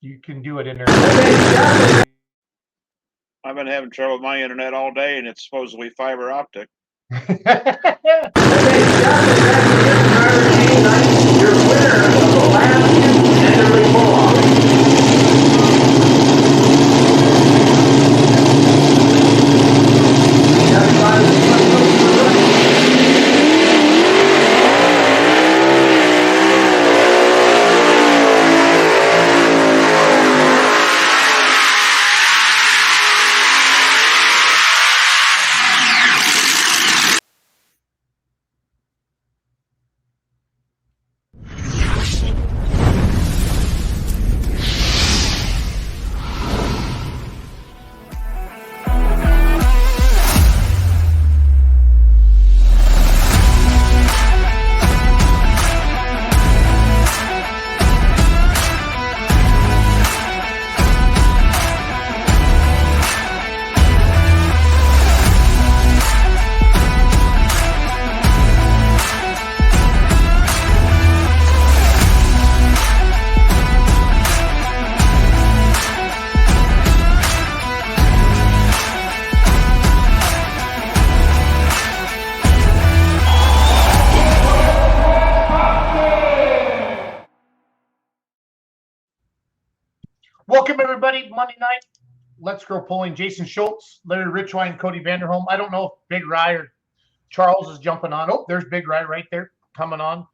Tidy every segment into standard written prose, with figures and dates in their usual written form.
you can do it in there. I've been having trouble with my internet all day, and it's supposedly fiber optic. Welcome, everybody. Monday night, Let's Grow Pulling. Jason Schultz, Larry Richwine, Cody Vanderholm. I don't know if Big Rye or Charles is jumping on. Oh, there's Big Rye right there coming on.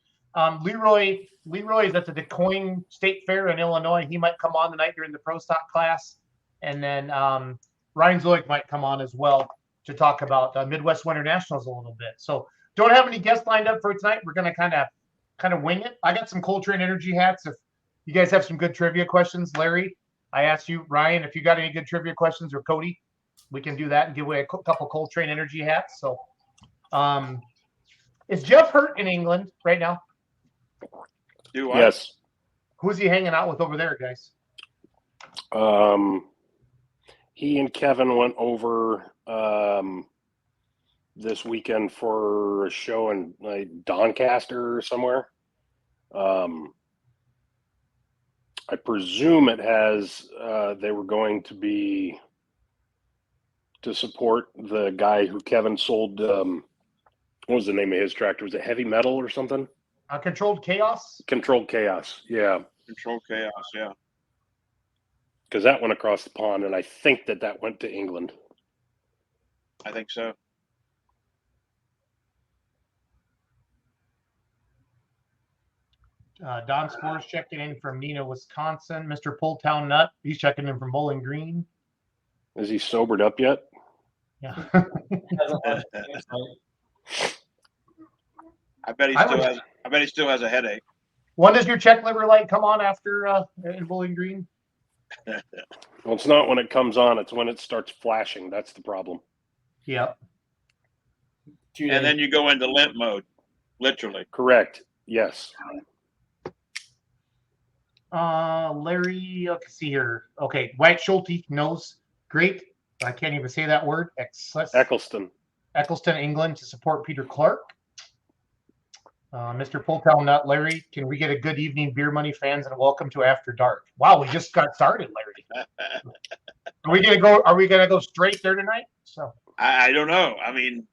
Leroy is at the DeCoing State Fair in Illinois. He might come on tonight during the Pro Stock class. And then Ryan Zoic might come on as well to talk about Midwest Winter Nationals a little bit. So don't have any guests lined up for tonight. We're going to kind of wing it. I got some Coltrane Energy hats. If you guys have some good trivia questions, Larry, I asked you, Ryan, if you got any good trivia questions, or Cody, we can do that and give away a couple Coltrane Energy hats. So is Jeff Hurt in England right now? Yes. Who's he hanging out with over there, guys? He and Kevin went over this weekend for a show in Doncaster or somewhere. I presume it has, they were going to be to support the guy who Kevin sold, what was the name of his tractor? Was it Heavy Metal or something? Controlled Chaos? Controlled Chaos, yeah. Controlled Chaos, yeah. Because that went across the pond, and I think that went to England. I think so. Don Spores checking in from Neenah, Wisconsin. Mr. Pulltown Nut, he's checking in from Bowling Green. Is he sobered up yet? Yeah. I bet he still has a headache. When does your check liver light come on after in Bowling Green? Well, it's not when it comes on. It's when it starts flashing. That's the problem. Yep. And then you go into limp mode, literally. Correct. Yes. Larry, let's see here. Okay, White Schulte knows. Great. I can't even say that word. Eccleston, England, to support Peter Clark. Mr. Pulltown Nut, Larry, can we get a good evening, Beer Money fans, and welcome to After Dark? Wow, we just got started, Larry. Are we gonna go straight there tonight? So I don't know. I mean,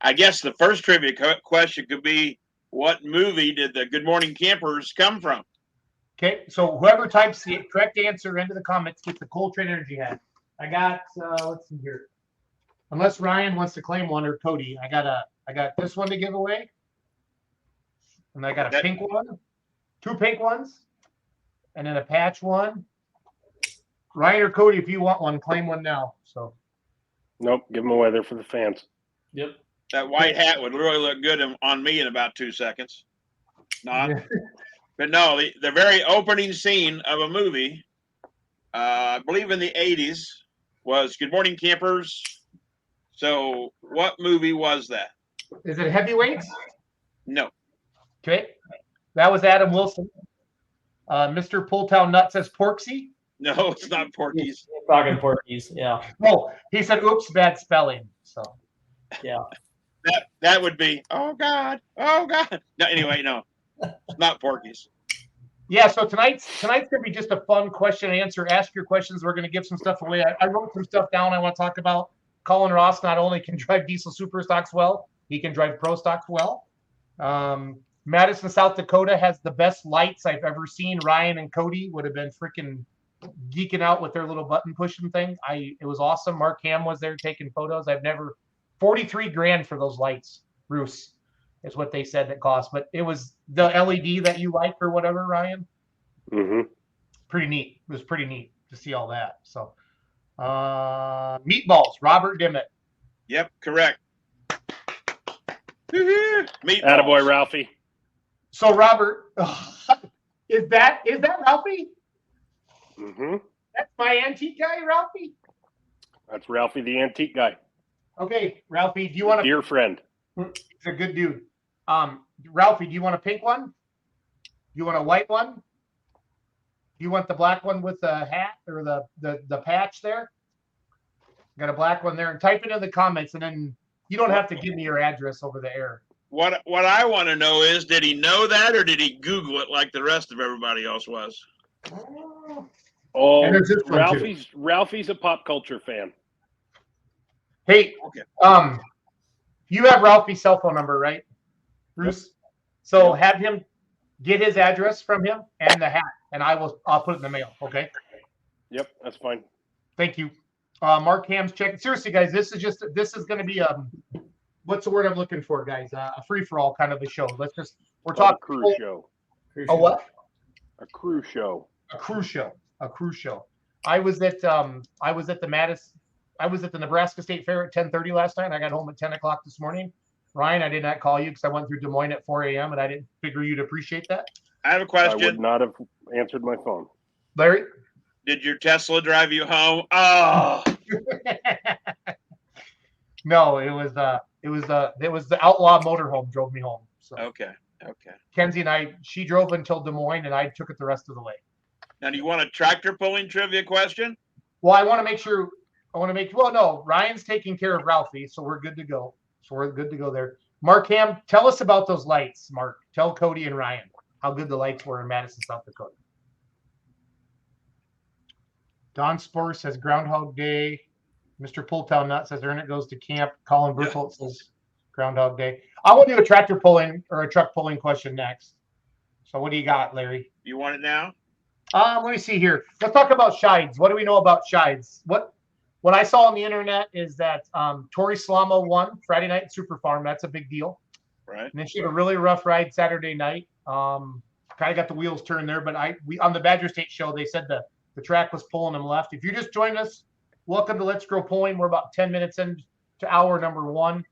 I guess the first trivia question could be, what movie did the Good Morning Campers come from? Okay, so whoever types the correct answer into the comments gets the Coltrane Energy hat. I got let's see here. Unless Ryan wants to claim one, or Cody, I got this one to give away. And I got a pink one, 2 pink ones, and then a patch one. Ryan or Cody, if you want one, claim one now. So nope, give them away there for the fans. Yep. That white hat would really look good on me in about 2 seconds. Not. But no, the very opening scene of a movie, I believe in the 80s, was Good Morning Campers. So what movie was that? Is it Heavyweights? No. Okay. That was Adam Wilson. Mr. Pulltown Nut says Porksy. No, it's not Porky's. Talking Porky's, yeah. Oh, he said, oops, bad spelling. So, yeah. That would be, oh God. No, anyway, no. It's not Porky's. Yeah, so tonight's gonna be just a fun question and answer. Ask your questions. We're gonna give some stuff away. I wrote some stuff down I want to talk about. Colin Ross not only can drive diesel super stocks well, he can drive pro stocks well. Madison, South Dakota has the best lights I've ever seen. Ryan and Cody would have been freaking geeking out with their little button pushing thing. It was awesome. Mark Ham was there taking photos. I've never 43 grand for those lights, Bruce, is what they said that cost. But it was the LED that you like or whatever, Ryan. Mm-hmm. Pretty neat. It was pretty neat to see all that. So meatballs, Robert Dimmitt. Yep, correct. Meatballs. Attaboy, Ralphie. So Robert, is that Ralphie? Mm-hmm. That's my antique guy, Ralphie. That's Ralphie, the antique guy. Okay, Ralphie, do you want to? Dear friend. He's a good dude. Ralphie, do you want a pink one? Do you want a white one? Do you want the black one with the hat or the patch there? Got a black one there, and type it in the comments, and then you don't have to give me your address over the air. What I want to know is, did he know that, or did he Google it like the rest of everybody else was? Oh, And there's this one, too. Ralphie's a pop culture fan. Hey, Okay. You have Ralphie's cell phone number, right, Bruce? So have him get his address from him and the hat, and I'll put it in the mail. Okay. Yep, that's fine. Thank you. Mark Ham's checking. Seriously, guys, this is going to be what's the word I'm looking for, guys? A free for all kind of a show. We're talking a cruise show. A what? A cruise show. A cruise show. A cruise show. I was at the Nebraska State Fair at 10:30 last night. I got home at 10 o'clock this morning. Ryan, I did not call you because I went through Des Moines at 4 a.m. and I didn't figure you'd appreciate that. I have a I question. would not have answered my phone. Larry? Did your Tesla drive you home? Oh, No, it was the Outlaw Motorhome drove me home. So okay. Kenzie and she drove until Des Moines and I took it the rest of the way. Now, do you want a tractor pulling trivia question? Well, no, Ryan's taking care of Ralphie, so we're good to go. There. Mark Ham, tell us about those lights, Mark. Tell Cody and Ryan how good the lights were in Madison, South Dakota. Don Spore says Groundhog Day. Mr. Pulltown Nut says Ernest goes to camp. Colin Berthold says Groundhog Day. I will do a tractor pulling or a truck pulling question next. So what do you got, Larry? You want it now? Let me see here. Let's talk about Shides. What do we know about Shides? What I saw on the internet is that Tori Slama won Friday night at Super Farm. That's a big deal. Right. And then she had a really rough ride Saturday night. Kind of got the wheels turned there, but we on the Badger State show, they said the track was pulling them left. If you just joined us, welcome to Let's Grow Pulling. We're about 10 minutes into hour number 1.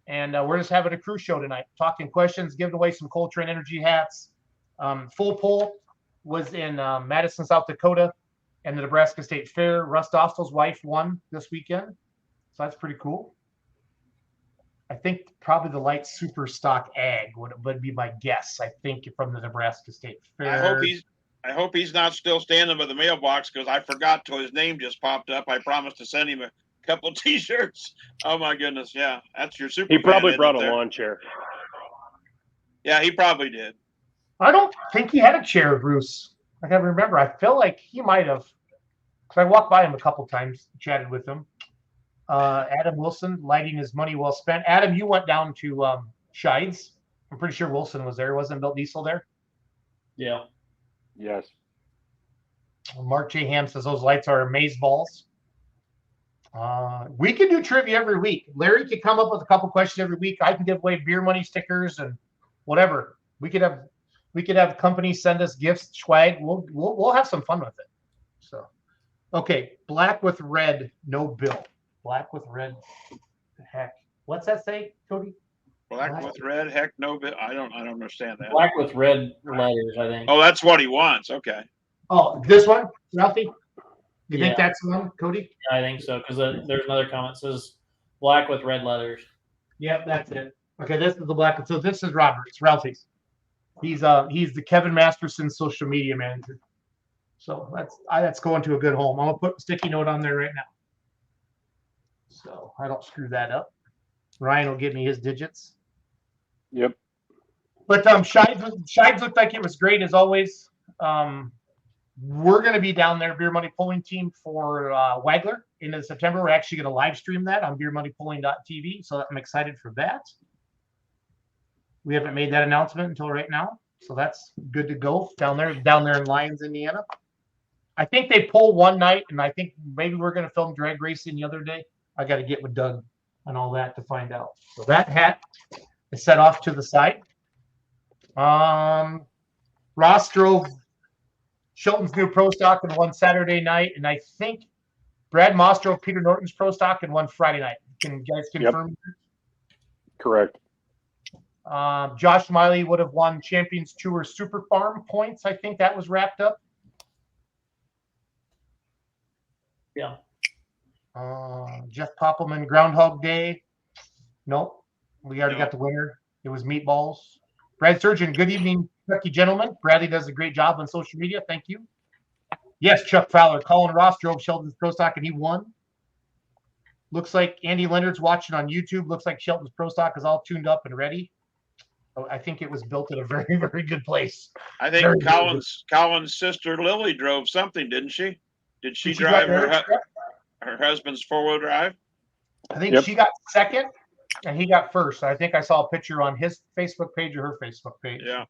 And we're just having a cruise show tonight, talking questions, giving away some Coltrane Energy hats. Full pull was in Madison, South Dakota, and the Nebraska State Fair. Russ Dostal's wife won this weekend, so that's pretty cool. I think probably the light super stock ag would be my guess. I think from the Nebraska State Fair. I hope he's not still standing by the mailbox because I forgot till his name just popped up. I promised to send him a couple T-shirts. Oh my goodness, yeah, that's your super. He probably fan, brought a isn't it? lawn chair. Yeah, he probably did. I don't think he had a chair, Bruce. I can't remember. I feel like he might have. Because I walked by him a couple times, chatted with him. Adam Wilson, lighting his money well spent. Adam, you went down to Shides. I'm pretty sure Wilson was there. Wasn't Bill Diesel there? Yeah. Yes. Mark J. Ham says those lights are amaze balls. We can do trivia every week. Larry can come up with a couple questions every week. I can give away beer money stickers and whatever. We could have companies send us gifts, swag. We'll have some fun with it. So, okay, black with red, no bill. Black with red. The heck, what's that say, Cody? Black with red, heck no bit. I don't understand that. Black with red letters, I think. Oh, that's what he wants. Okay. Oh, this one, Ralphie. You think Yeah. that's the one, Cody? I think so, because there's another comment that says black with red letters. Yep, that's it. Okay, this is the black. So this is Robert's, Ralphie's. He's the Kevin Masterson social media manager. So that's going to a good home. I'm gonna put a sticky note on there right now, so I don't screw that up. Ryan will give me his digits. Yep. But Shides looked like it was great as always. We're going to be down there, Beer Money Pulling Team, for Wagler into September. We're actually going to live stream that on beermoneypulling.tv. So I'm excited for that. We haven't made that announcement until right now. So that's good to go down there in Lyons, Indiana. I think they pull one night, and I think maybe we're going to film drag racing the other day. I got to get with Doug and all that to find out. So that hat is set off to the side. Ross drove Shelton's new Pro Stock and won Saturday night, and I think Brad Moss drove Peter Norton's Pro Stock and won Friday night. Can you guys confirm? Yep. Correct. Josh Miley would have won Champions Tour Super Farm points. I think that was wrapped up. Yeah. Jeff Poppelman, Groundhog Day. Nope. We already No. got the winner. It was Meatballs. Brad Surgeon, good evening, Kentucky gentlemen. Bradley does a great job on social media. Thank you. Yes, Chuck Fowler. Colin Ross drove Shelton's Pro Stock and he won. Looks like Andy Leonard's watching on YouTube. Looks like Shelton's Pro Stock is all tuned up and ready. Oh, I think it was built at a very, very good place. I think Very good. Colin's sister Lily drove something, didn't she? Did she Did drive drive her husband's 4-wheel drive? I think Yep. she got second and he got first. I think I saw a picture on his Facebook page or her Facebook page. Yeah.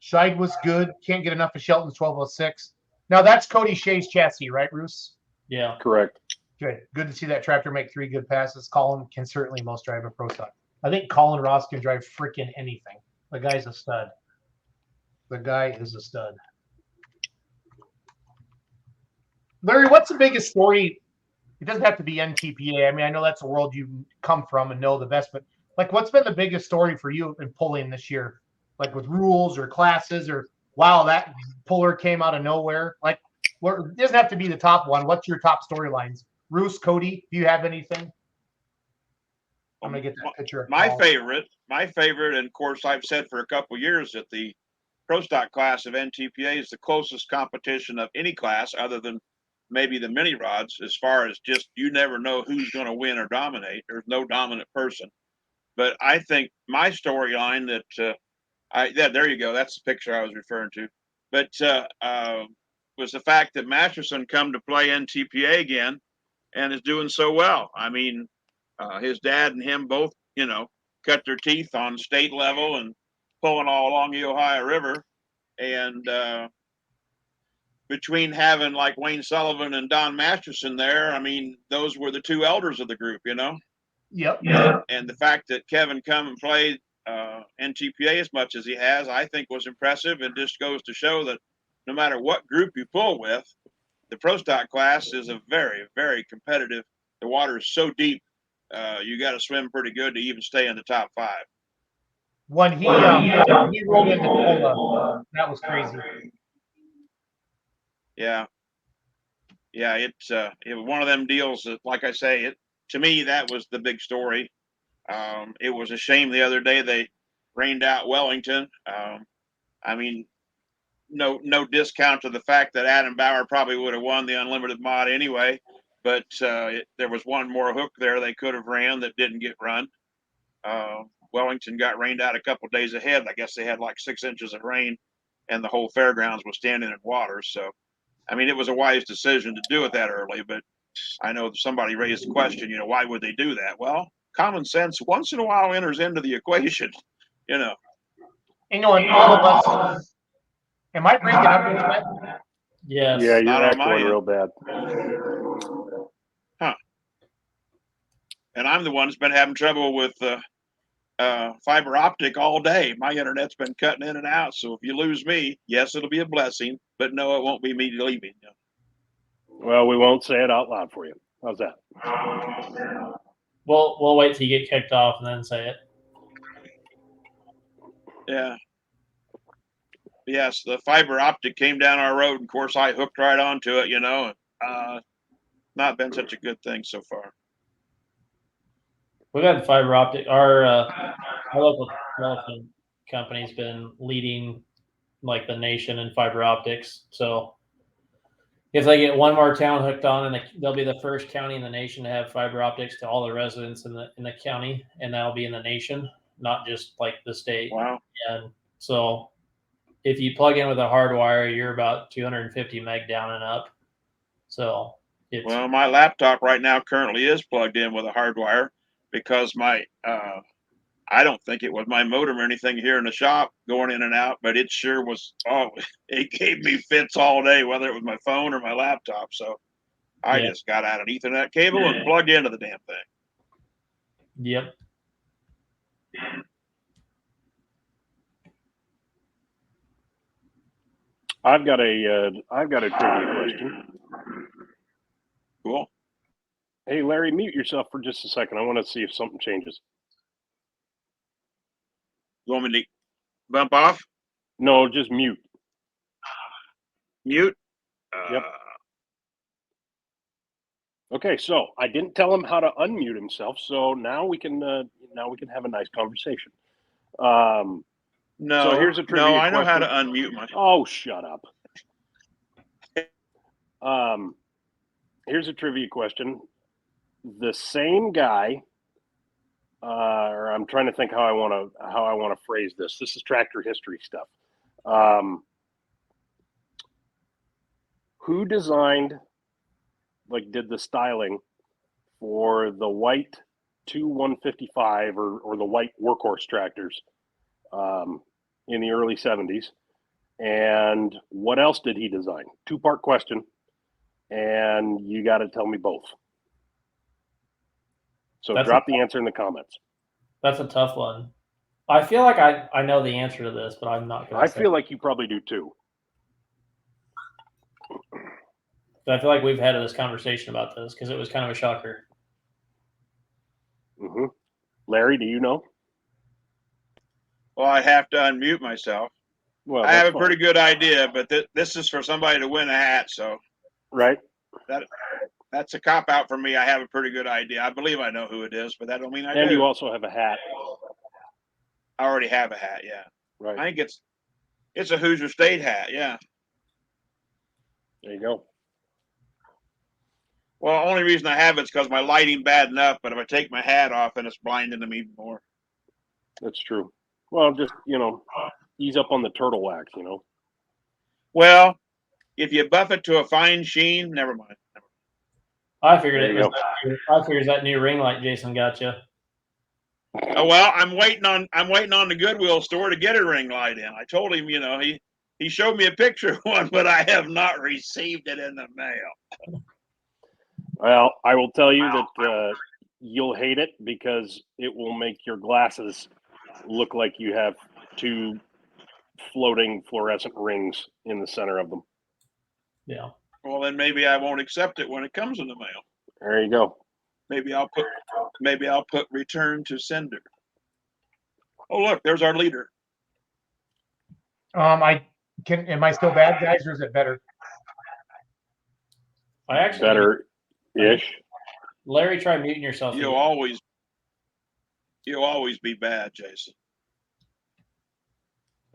Scheid was good. Can't get enough of Shelton's 1206. Now that's Cody Shea's chassis, right, Bruce? Yeah. Correct. Good. Good to see that tractor make 3 good passes. Colin can certainly most drive a Pro Stock. I think Colin Ross can drive freaking anything. The guy's a stud. The guy is a stud. Larry, what's the biggest story? It doesn't have to be NTPA. I mean, I know that's the world you come from and know the best, but like, what's been the biggest story for you in pulling this year? Like with rules or classes or, wow, that puller came out of nowhere. Like, it doesn't have to be the top one. What's your top storylines? Roos, Cody, do you have anything? I'm gonna get that picture. of My Paul. favorite, and of course I've said for a couple of years that the Pro Stock class of NTPA is the closest competition of any class other than maybe the mini rods, as far as just you never know who's going to win or dominate. There's no dominant person. But I think my storyline there you go. That's the picture I was referring to. But was the fact that Masterson come to play NTPA again and is doing so well. I mean, his dad and him both, cut their teeth on state level and pulling all along the Ohio River. And between having like Wayne Sullivan and Don Masterson there, I mean, those were the 2 elders of the group, Yep. And the fact that Kevin come and played NTPA as much as he has, I think was impressive, and just goes to show that no matter what group you pull with, the Pro Stock class is a very, very competitive. The water is so deep, you got to swim pretty good to even stay in the top 5. When he rolled into Cola, that was crazy. Yeah. It was one of them deals that, like I say, to me, that was the big story. It was a shame the other day they rained out Wellington. I mean, no discount to the fact that Adam Bauer probably would have won the unlimited mod anyway, but there was one more hook there they could have ran that didn't get run. Wellington got rained out a couple days ahead. I guess they had like 6 inches of rain, and the whole fairgrounds was standing in water. So, I mean, it was a wise decision to do it that early, but I know somebody raised the question, why would they do that? Well, common sense once in a while enters into the equation, And and all of us. Am I breaking up a little bit? Yes. Yeah, Not you're on my echoing end. real bad. And I'm the one that's been having trouble with fiber optic all day. My internet's been cutting in and out. So if you lose me, yes, it'll be a blessing, but no, it won't be me leaving you. Well, we won't say it out loud for you. How's that? We'll wait till you get kicked off and then say it. Yeah. Yes, the fiber optic came down our road. Of course, I hooked right onto it, not been such a good thing so far. We've had fiber optic. Our local telephone company's been leading like the nation in fiber optics. So if they get one more town hooked on, and they'll be the first county in the nation to have fiber optics to all the residents in the county, and that'll be in the nation, not just like the state. Wow. And so if you plug in with a hardwire, you're about 250 meg down and up. So it's Well, my laptop right now currently is plugged in with a hardwire because my I don't think it was my modem or anything here in the shop going in and out, but it sure was. Oh, it gave me fits all day, whether it was my phone or my laptop. So I Yeah. just got out an Ethernet cable and plugged into the damn thing. Yep. I've got a trivia question. Cool. Hey, Larry, mute yourself for just a second. I want to see if something changes. You want me to bump off? No, just mute. Mute? Yep. Okay, so I didn't tell him how to unmute himself, so now we can have a nice conversation. No. So here's a trivia I know how to question. unmute my. Oh, shut up. Here's a trivia question. The same guy, or I'm trying to think how I want to phrase this. This is tractor history stuff. Who designed, did the styling for the white 155 or the white workhorse tractors in the early 70s? And what else did he design? Two-part question, and you got to tell me both. So drop the answer in the comments. That's a tough one. I feel like I know the answer to this, but I'm not going to say. I feel like you probably do too. I feel like we've had this conversation about this because it was kind of a shocker. Mm-hmm. Larry, do you know? Well, I have to unmute myself. Well, I have a pretty good idea, but this is for somebody to win a hat, so right. That's a cop out for me. I have a pretty good idea. I believe I know who it is, but that don't mean I do. And you also have a hat. I already have a hat. Yeah, right. I think it's a Hoosier State hat. Yeah. There you go. Well, the only reason I have it's because my lighting bad enough, but if I take my hat off, then it's blinding them even more. That's true. Well, just ease up on the turtle wax. Well, if you buff it to a fine sheen, never mind. I figured I figured that new ring light Jason got you. Oh well, I'm waiting on the Goodwill store to get a ring light in. I told him, he showed me a picture of one, but I have not received it in the mail. Well, I will tell you that you'll hate it because it will make your glasses look like you have two floating fluorescent rings in the center of them. Yeah. Well, then maybe I won't accept it when it comes in the mail. There you go. Maybe I'll put return to sender. Oh, look, there's our leader. Am I still bad, guys, or is it better? I actually better-ish. Larry, try muting yourself. You'll always be bad, Jason.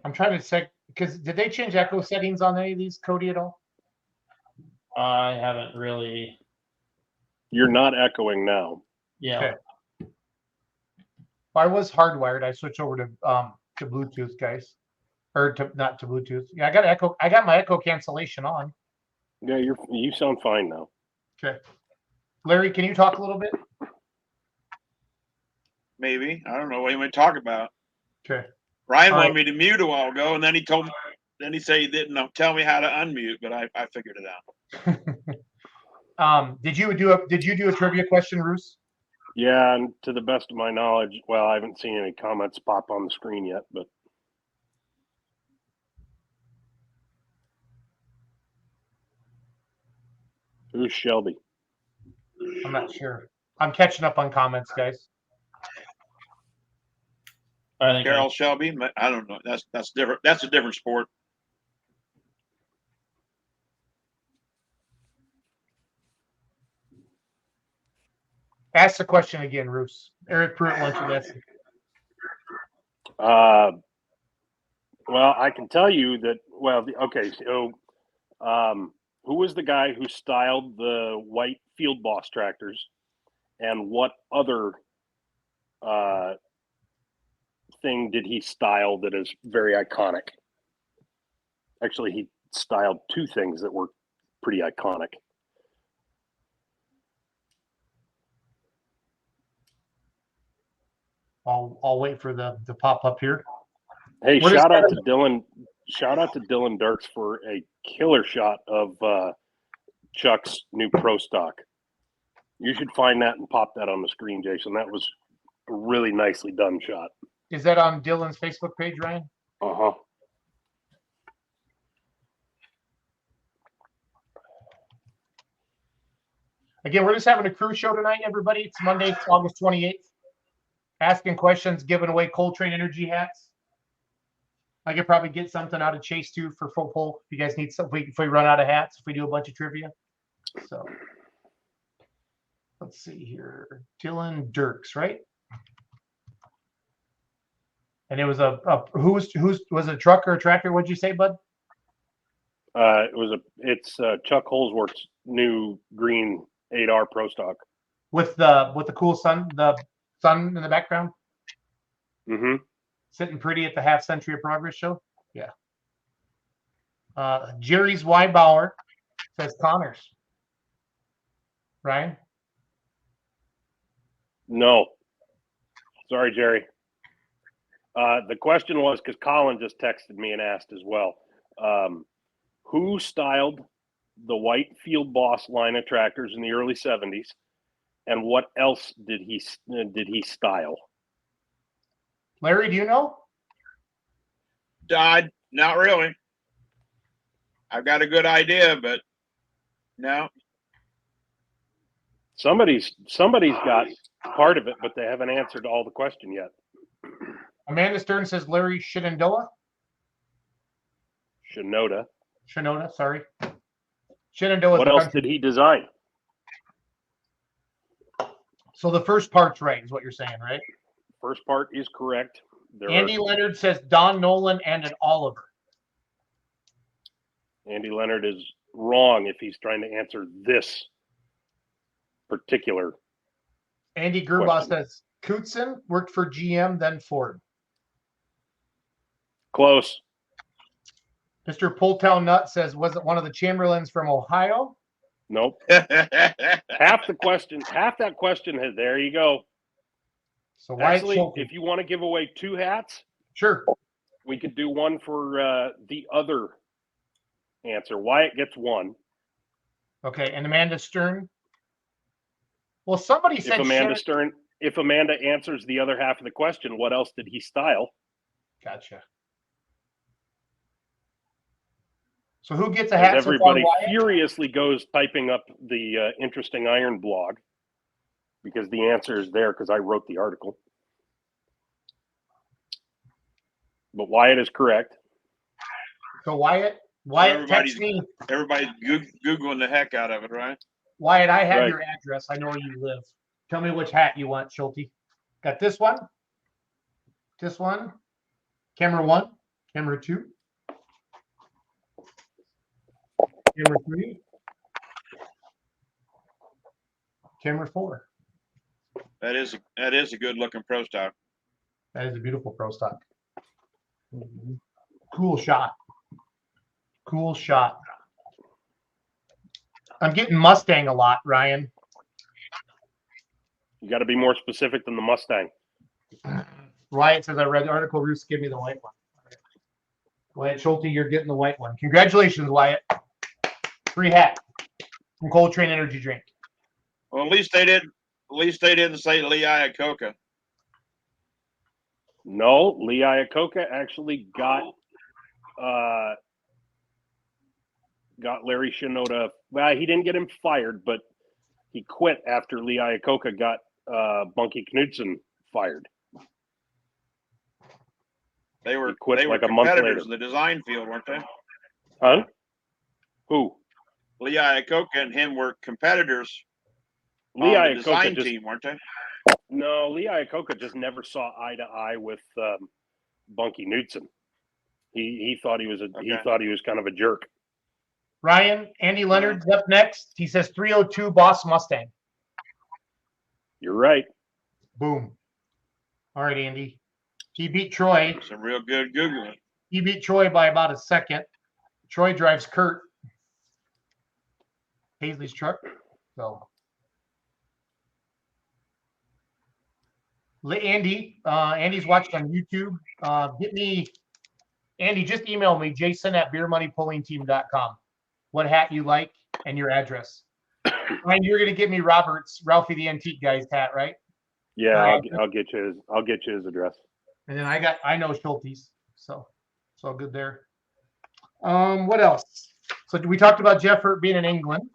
I'm trying to check because did they change echo settings on any of these, Cody, at all? I haven't really. You're not echoing now. Yeah. Okay. Well, I was hardwired. I switched over to Bluetooth, guys, or not to Bluetooth. Yeah, I got echo. I got my echo cancellation on. Yeah, you sound fine now. Okay. Larry, can you talk a little bit? Maybe. I don't know what you want to talk about. Okay. Ryan wanted me to mute a while ago, and then he said he didn't tell me how to unmute, but I figured it out. Did you do a trivia question, Roos? Yeah, and to the best of my knowledge, well, I haven't seen any comments pop on the screen yet, but who's Shelby? I'm not sure. I'm catching up on comments, guys. I think Carol Shelby. I don't know. That's different. That's a different sport. Ask the question again, Roos. Eric Pruitt wants you to ask. Well, I can tell you that. Well, okay. So, who was the guy who styled the white Field Boss tractors, and what other thing did he style that is very iconic? Actually, he styled two things that were pretty iconic. I'll wait for the pop up here. Hey, We're shout just out to Dylan. Shout out to Dylan Dirks for a killer shot of Chuck's new Pro Stock. You should find that and pop that on the screen, Jason. That was a really nicely done shot. Is that on Dylan's Facebook page, Ryan? Uh-huh. Again, we're just having a crew show tonight, everybody. It's Monday, it's August 28th. Asking questions, giving away Coltrane Energy hats. I could probably get something out of Chase too for football. If you guys need something, if we run out of hats, if we do a bunch of trivia. So let's see here. Dylan Dirks, right? And it was who's was it a truck or a tractor? What'd you say, bud? It's Chuck Holsworth's new green 8R Pro Stock. With the cool sun in the background, Mm-hmm. sitting pretty at the Half Century of Progress show. Yeah. Jerry's Weibauer says Connors. Ryan? No. Sorry, Jerry. The question was, because Colin just texted me and asked as well, who styled the white Field Boss line of tractors in the early 70s, and what else did he style? Larry, do you know? Not really. I've got a good idea, but no. Somebody's got part of it, but they haven't answered all the question yet. Amanda Stern says Larry Shenandoah. Shinoda. Sorry. Shenandoah. What else did he design? So the first part's right, is what you're saying, right? First part is correct. Andy Leonard says Don Nolan and an Oliver. Andy Leonard is wrong if he's trying to answer this particular. Andy Gerbaugh question. says Kutzen worked for GM, then Ford. Close. Mr. Pulltown Nut says, was it one of the Chamberlains from Ohio? Nope. Half that question has, there you go. So Wyatt Actually, Schulte. if you want to give away two hats, Sure. we could do one for the other answer. Wyatt gets one. Okay, and Amanda Stern. Well, somebody said If Amanda answers the other half of the question, what else did he style? Gotcha. So who gets a hat? As so far, everybody Wyatt? furiously goes typing up the Interesting Iron blog, because the answer is there because I wrote the article. But Wyatt is correct. So Wyatt text me. Everybody's Googling the heck out of it, right? Wyatt, I have Right. your address. I know where you live. Tell me which hat you want, Schulte. Got this one, camera 1, camera 2, camera 3, camera 4. That is a good looking Pro Stock. That is a beautiful Pro Stock. Cool shot. Cool shot. I'm getting Mustang a lot, Ryan. You got to be more specific than the Mustang. Wyatt says, I read the article. Bruce, give me the white one. Wyatt Schulte, you're getting the white one. Congratulations, Wyatt. Free hat from Coltrane Energy Drink. Well, at least they didn't say Lee Iacocca. No, Lee Iacocca actually got Larry Shinoda. Well, he didn't get him fired, but he quit after Lee Iacocca got Bunky Knudsen fired. They were quit they were like a month competitors later. in the design field, weren't they? Huh? Who? Lee Iacocca and him were competitors Lee on the design Iacocca just team, weren't they? no. Lee Iacocca just never saw eye to eye with Bunky Knudsen. He thought he was he thought he was kind of a jerk. Ryan, Andy Leonard's up next. He says 302 Boss Mustang. You're right. Boom. All right, Andy. He beat Troy. Some real good Googling. He beat Troy by about a second. Troy drives Kurt Paisley's truck. So Andy's watching on YouTube. Andy, just email me, jason@beermoneypullingteam.com. What hat you like and your address. Ryan, you're gonna give me Ralphie the Antique Guy's hat, right? Yeah, I'll get you his address. And then I know Schulte's, so it's all good there. What else? So we talked about Jeff Hurt being in England.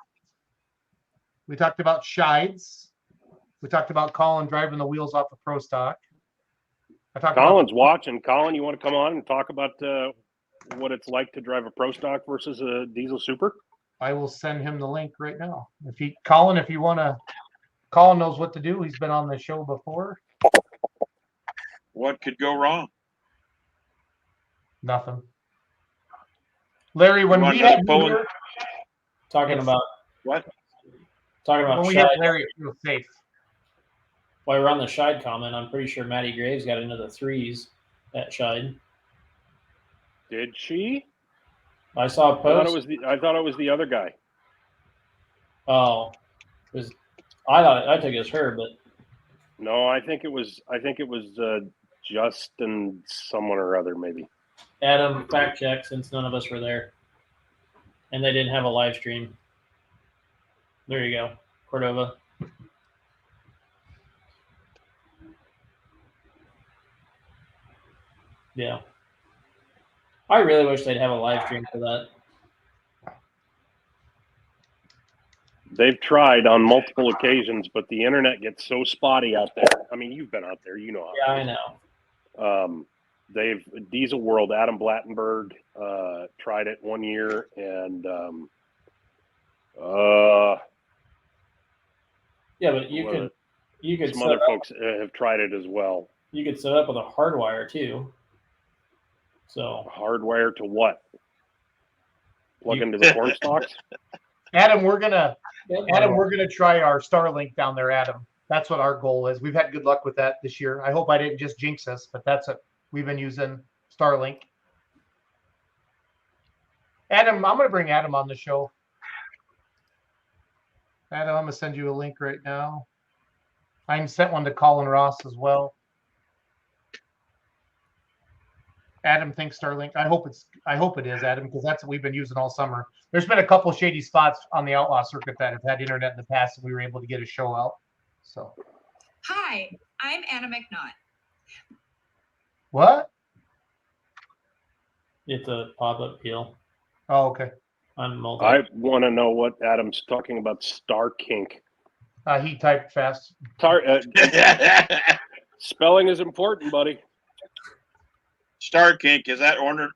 We talked about Shides. We talked about Colin driving the wheels off the Pro Stock. Colin's watching. Colin, you want to come on and talk about what it's like to drive a Pro Stock versus a diesel super? I will send him the link right now. Colin knows what to do. He's been on the show before. What could go wrong? Nothing. Larry, when we had Larry, Talking about it feels safe. While we're on the Scheid comment, I'm pretty sure Maddie Graves got into the threes at Scheid. Did she? I saw a post. I thought it was the other guy. Oh, I took it as her, but no, I think it was Justin someone or other, maybe. Adam, fact check, since none of us were there, and they didn't have a live stream. There you go, Cordova. Yeah. I really wish they'd have a live stream for that. They've tried on multiple occasions, but the internet gets so spotty out there. I mean, you've been out there, you know. Yeah, I know. Diesel World, Adam Blattenberg tried it one year, and yeah, but you could some other folks have tried it as well. You could set up with a hardwire too. So hardwire to what? Plug into the corn stalks? Adam, we're gonna try our Starlink down there, Adam. That's what our goal is. We've had good luck with that this year. I hope I didn't just jinx us, but that's it. We've been using Starlink. Adam, I'm gonna bring Adam on the show. Adam, I'm gonna send you a link right now. I sent one to Colin Ross as well. Adam thinks Starlink. I hope it is, Adam, because that's what we've been using all summer. There's been a couple shady spots on the Outlaw circuit that have had internet in the past, and we were able to get a show out. So. Hi, I'm Anna McNaught. What? It's a pop-up deal. Oh, okay. On multi. I want to know what Adam's talking about. Star Kink. He typed fast. Spelling is important, buddy. Star Kink, is that owned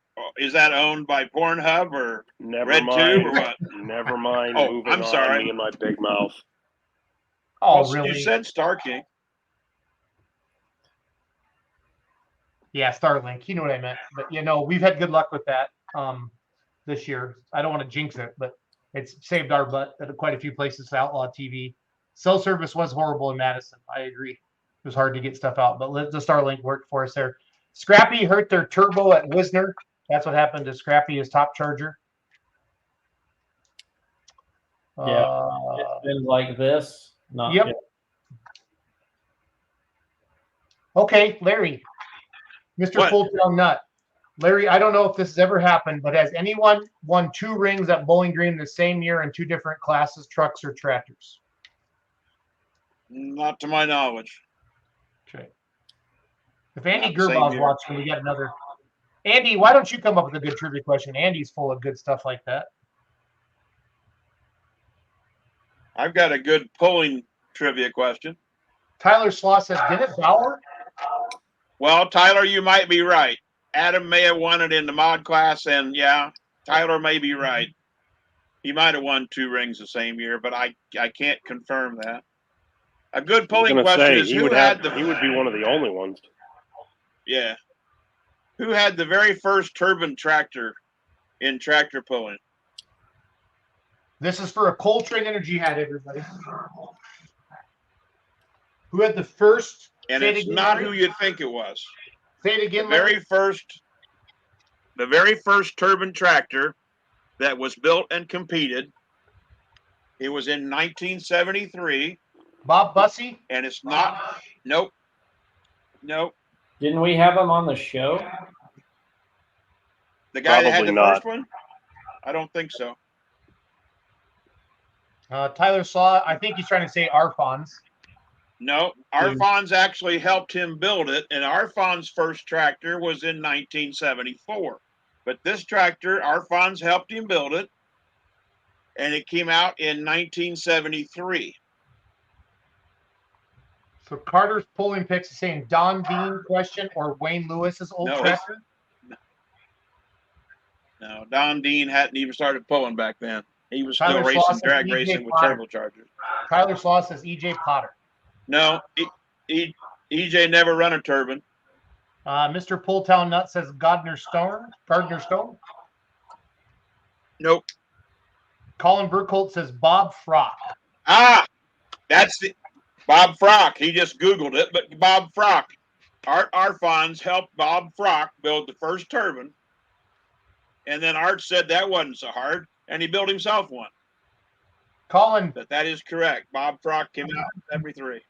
by Pornhub or RedTube or what? Never mind. Oh, moving I'm on, sorry. Me and my big mouth. Oh, well, really? You said Star Kink. Yeah, Starlink. You know what I meant. But we've had good luck with that this year. I don't want to jinx it, but it's saved our butt at quite a few places for Outlaw TV. Cell service was horrible in Madison. I agree. It was hard to get stuff out, but the Starlink worked for us there. Scrappy hurt their turbo at Wisner. That's what happened to Scrappy, his top charger. Yeah, it's been like this. Yep. Okay, Larry, Mr. Full-Town Nut. Larry, I don't know if this has ever happened, but has anyone won 2 rings at Bowling Green the same year in 2 different classes, trucks or tractors? Not to my knowledge. Okay. If Andy Gerbaugh's watching, we got another. Andy, why don't you come up with a good trivia question? Andy's full of good stuff like that. I've got a good pulling trivia question. Tyler Slaw says, Dennis Bauer? Well, Tyler, you might be right. Adam may have won it in the mod class, and yeah, Tyler may be right. He might have won 2 rings the same year, but I can't confirm that. A good pulling question is he would be one of the only ones. Yeah. Who had the very first turbine tractor in tractor pulling? This is for a Coltrane Energy hat, everybody. Who had the first? And it's not who you'd think it was. Say it again. The very first turbine tractor that was built and competed. It was in 1973, Bob Bussey. and it's not. Nope. Nope. Didn't we have him on the show? The guy that had Probably the not. first one? I don't think so. Tyler Slaw. I think he's trying to say Arfons. No, Arfons actually helped him build it, and Arfons' first tractor was in 1974. But this tractor, Arfons helped him build it, and it came out in 1973. So Carter's polling picks is saying Don Dean question or Wayne Lewis's old No, tractor. No, Don Dean hadn't even started pulling back then. He was Tyler still Slaw racing, says drag E.J. racing with Potter. turbochargers. Tyler Slaw says EJ Potter. No, EJ never run a turbine. Mr. Pulltown Nut says Gardner Stone. Nope. Colin Burkholt says Bob Frock. Ah, that's the Bob Frock. He just Googled it, but Bob Frock. Art Arfons helped Bob Frock build the first turbine. And then Art said that wasn't so hard, and he built himself one. Colin, But that is correct. Bob Frock came out in 73.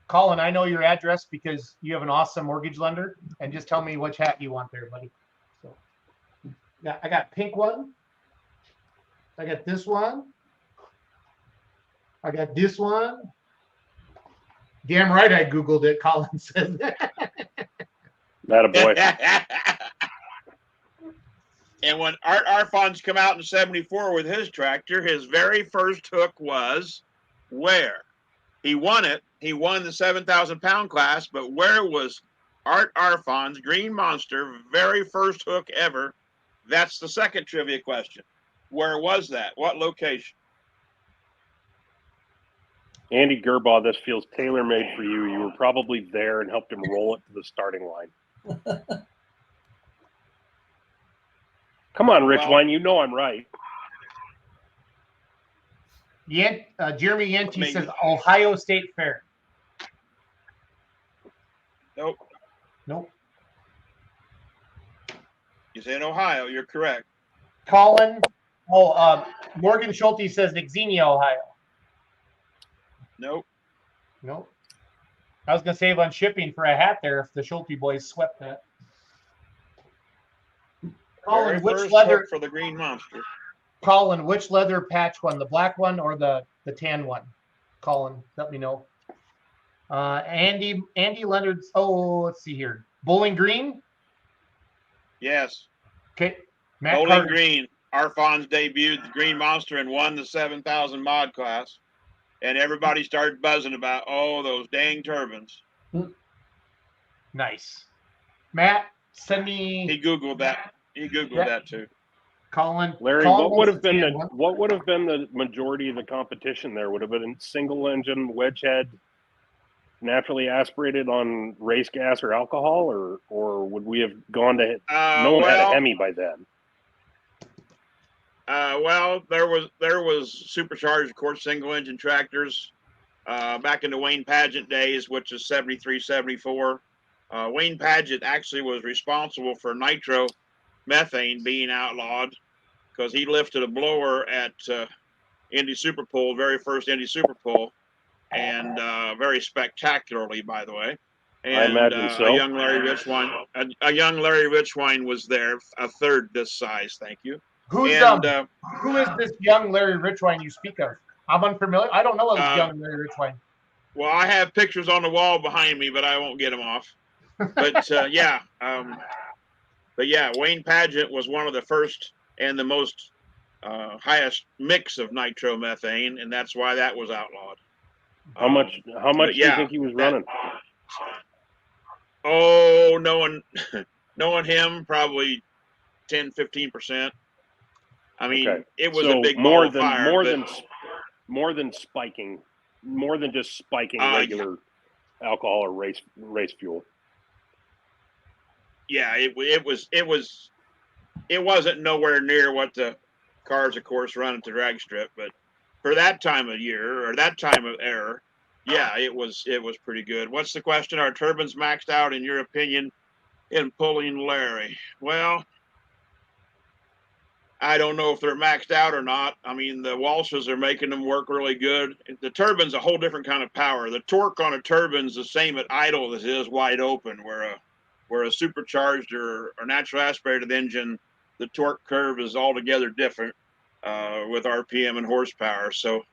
Colin, I know your address because you have an awesome mortgage lender, and just tell me which hat you want there, buddy. So, yeah, I got pink one. I got this one. I got this one. Damn right, I googled it. Colin says. That a boy. And when Art Arfons come out in 74 with his tractor, his very first hook was where? He won it. He won the 7,000 pound class, but where was Art Arfons' Green Monster very first hook ever? That's the second trivia question. Where was that? What location? Andy Gerbaugh, this feels tailor-made for you. You were probably there and helped him roll it to the starting line. Come on, Rich Well- Wine. You know I'm right. Jeremy Yenti Maybe. says Ohio State Fair. Nope. Nope. You say in Ohio. You're correct. Colin. Morgan Schulte says Xenia, Ohio. Nope. Nope. I was gonna save on shipping for a hat there if the Schulte boys swept that. Colin, Very which first leather? hook for the Green Monster. Colin, which leather patch one? The black one or the tan one? Colin, let me know. Andy Leonard. Oh, let's see here. Bowling Green. Yes. Okay. Matt Bowling Carter. Green. Arfons debuted the Green Monster and won the 7,000 mod class. And everybody started buzzing about, those dang turbines. Nice. Matt, send me. He Googled that. He Googled that too. Colin. Larry, Colin what would have wants the been tan the one. what would have been the majority of the competition there? Would have been single engine wedge head, naturally aspirated on race gas or alcohol, or would we have gone to no one had a Hemi by then? There was supercharged, of course, single engine tractors back in the Wayne Pageant days, which is 73, 74. Wayne Pageant actually was responsible for nitro methane being outlawed because he lifted a blower at Indy Super Pull, very first Indy Super Pull, and very spectacularly, by the way. And I imagine so. a young Larry Richwine was there, a third this size. Thank you. Who is this young Larry Richwine you speak of? I'm unfamiliar. I don't know a young Larry Richwine. Well, I have pictures on the wall behind me, but I won't get them off. But Wayne Pageant was one of the first and the most highest mix of nitromethane, and that's why that was outlawed. How much do you think he was running? Oh, knowing him, probably 10-15%. I mean, Okay. it was So a big ball of fire. more than spiking, more than just spiking regular alcohol or race fuel. Yeah, it wasn't nowhere near what the cars, of course, run at the drag strip, but for that time of year or that time of era, yeah, it was pretty good. What's the question? Are turbines maxed out in your opinion in pulling Larry? Well, I don't know if they're maxed out or not. I mean, the Walshes are making them work really good. The turbine's a whole different kind of power. The torque on a turbine's the same at idle as it is wide open, where a supercharged or natural aspirated engine, the torque curve is altogether different with RPM and horsepower. So,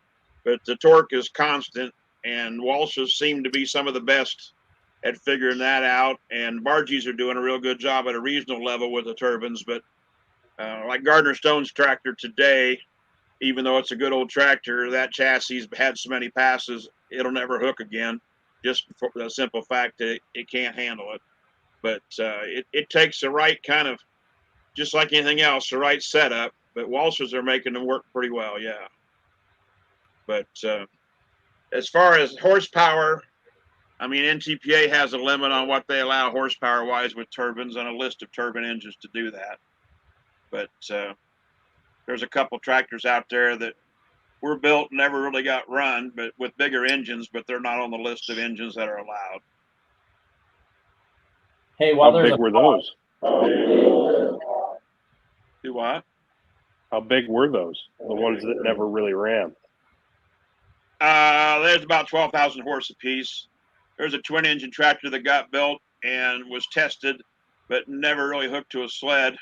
but the torque is constant, and Walshes seem to be some of the best at figuring that out. And Bargees are doing a real good job at a regional level with the turbines, but like Gardner Stone's tractor today, even though it's a good old tractor, that chassis had so many passes, it'll never hook again, just for the simple fact that it can't handle it. But it takes the right kind of, just like anything else, the right setup. But Walshes are making them work pretty well, yeah. But as far as horsepower, I mean, NTPA has a limit on what they allow horsepower-wise with turbines and a list of turbine engines to do that. But there's a couple tractors out there that were built and never really got run, but with bigger engines, but they're not on the list of engines that are allowed. Hey, while How there's big were those? Do what? How big were those? The ones that never really ran. There's about 12,000 horse apiece. There's a twin engine tractor that got built and was tested, but never really hooked to a sled.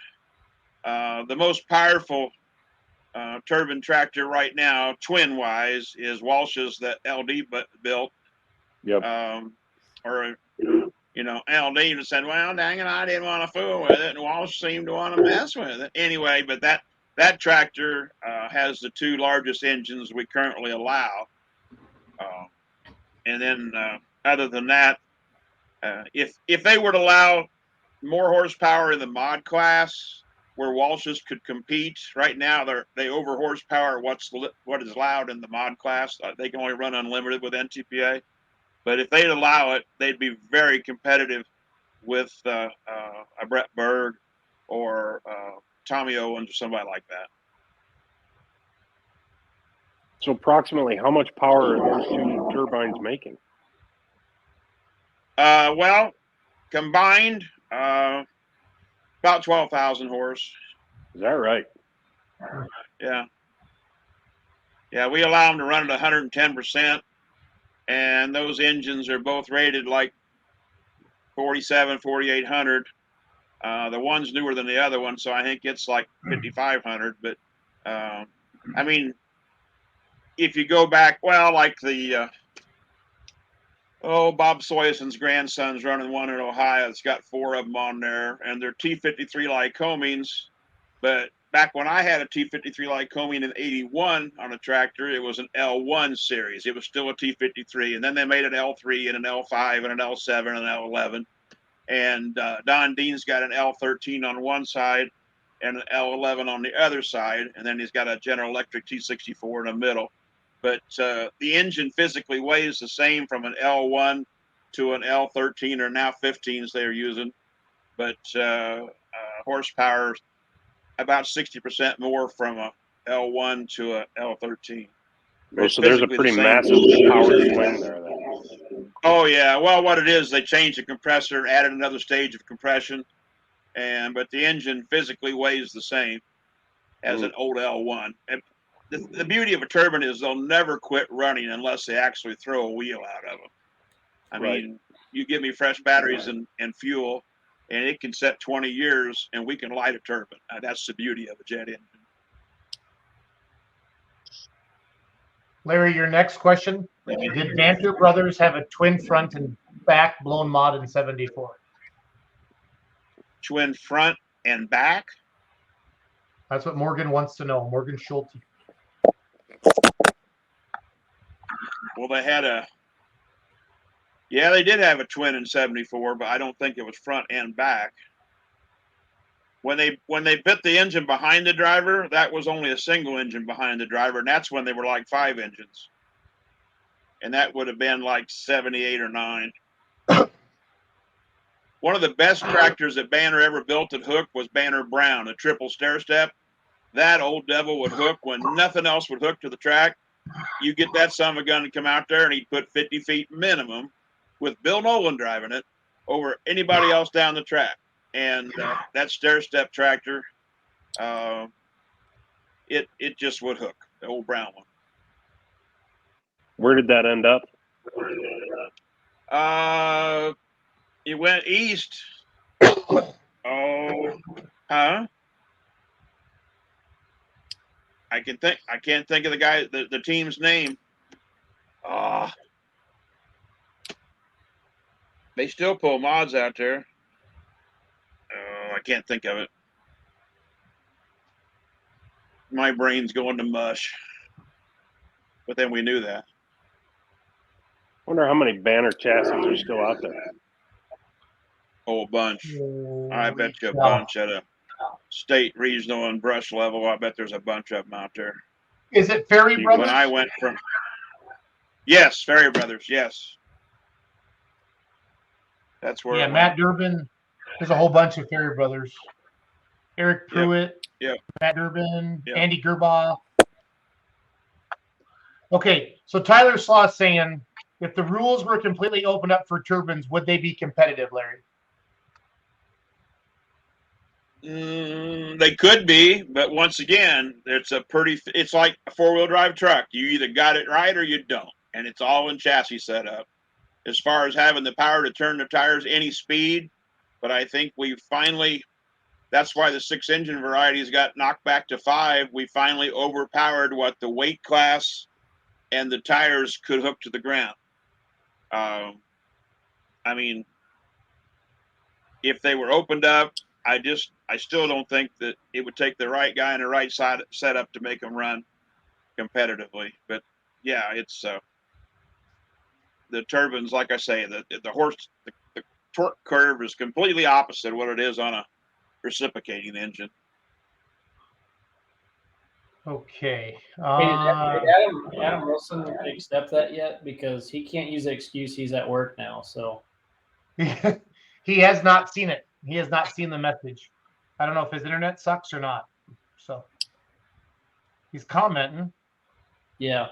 The most powerful turbine tractor right now, twin wise, is Walsh's that LD built. Yep. LD said, well, dang it, I didn't want to fool with it. And Walsh seemed to want to mess with it. Anyway, but that tractor has the two largest engines we currently allow. And then other than that, if they were to allow more horsepower in the mod class, where Walshes could compete, right now they over horsepower what is allowed in the mod class. They can only run unlimited with NTPA. But if they'd allow it, they'd be very competitive with a Brett Berg or Tommy Owens or somebody like that. So approximately how much power are those two turbines making? Well, combined, about 12,000 horse. Is that right? Yeah. Yeah, we allow them to run at 110%. And those engines are both rated like 47, 4,800. The one's newer than the other one, so I think it's like 5,500. But I mean, if you go back, well, like the Bob Soyason's grandson's running one in Ohio. It's got 4 of them on there, and they're T53 Lycomings. But back when I had a T53 Lycoming in '81 on a tractor, it was an L1 series. It was still a T53, and then they made an L3 and an L5 and an L7 and an L11. And Don Dean's got an L13 on one side and an L11 on the other side, and then he's got a General Electric T64 in the middle. But the engine physically weighs the same from an L1 to an L13 or now 15s they're using, but horsepower about 60% more from a L1 to a L13. Oh, so there's a pretty massive power swing there then. Oh yeah, well what it is, they changed the compressor, added another stage of compression, but the engine physically weighs the same as an old L1. And the beauty of a turbine is they'll never quit running unless they actually throw a wheel out of them. I mean, you give me fresh batteries and fuel, and it can set 20 years, and we can light a turbine. That's the beauty of a jet engine. Larry, your next question. Did Banter Brothers have a twin front and back blown mod in '74? Twin front and back? That's what Morgan wants to know. Morgan Schulte. Well, they did have a twin in '74, but I don't think it was front and back. When they put the engine behind the driver, that was only a single engine behind the driver, and that's when they were like 5 engines. And that would have been like 78 or 9. One of the best tractors that Banner ever built at hook was Banner Brown, a triple stair step. That old devil would hook when nothing else would hook to the track. You get that son of a gun to come out there, and he'd put 50 feet minimum with Bill Nolan driving it over anybody else down the track. And that stair step tractor, it just would hook, the old brown one. Where did that end up? It went east. Oh, huh? I can't think of the team's name. They still pull mods out there. Oh, I can't think of it. My brain's going to mush. But then we knew that. Wonder how many banner chassis are still out there. Oh, a bunch. I bet you a Yeah. bunch at a state, regional, and brush level. I bet there's a bunch of them out there. Is it Ferry When Brothers? When I went from, yes, Ferry Brothers, yes. That's where. Yeah, it went. Matt Durbin. There's a whole bunch of Ferry Brothers. Eric Pruitt. Yep. Matt Durbin. Yep. Andy Gerbaugh. Okay, so Tyler Slaw is saying, if the rules were completely opened up for turbines, would they be competitive, Larry? They could be, but once again, it's like a 4-wheel drive truck. You either got it right or you don't, and it's all in chassis setup. As far as having the power to turn the tires any speed, but I think that's why the 6-engine varieties got knocked back to 5. We finally overpowered what the weight class and the tires could hook to the ground. I mean, if they were opened up, I still don't think that it would take the right guy and the right side setup to make them run competitively. But yeah, it's the turbines, like I say, the torque curve is completely opposite of what it is on a reciprocating engine. Okay. Hey, did Adam Wilson accept that yet? Because he can't use the excuse he's at work now. So He has not seen it. He has not seen the message. I don't know if his internet sucks or not. So he's commenting. yeah,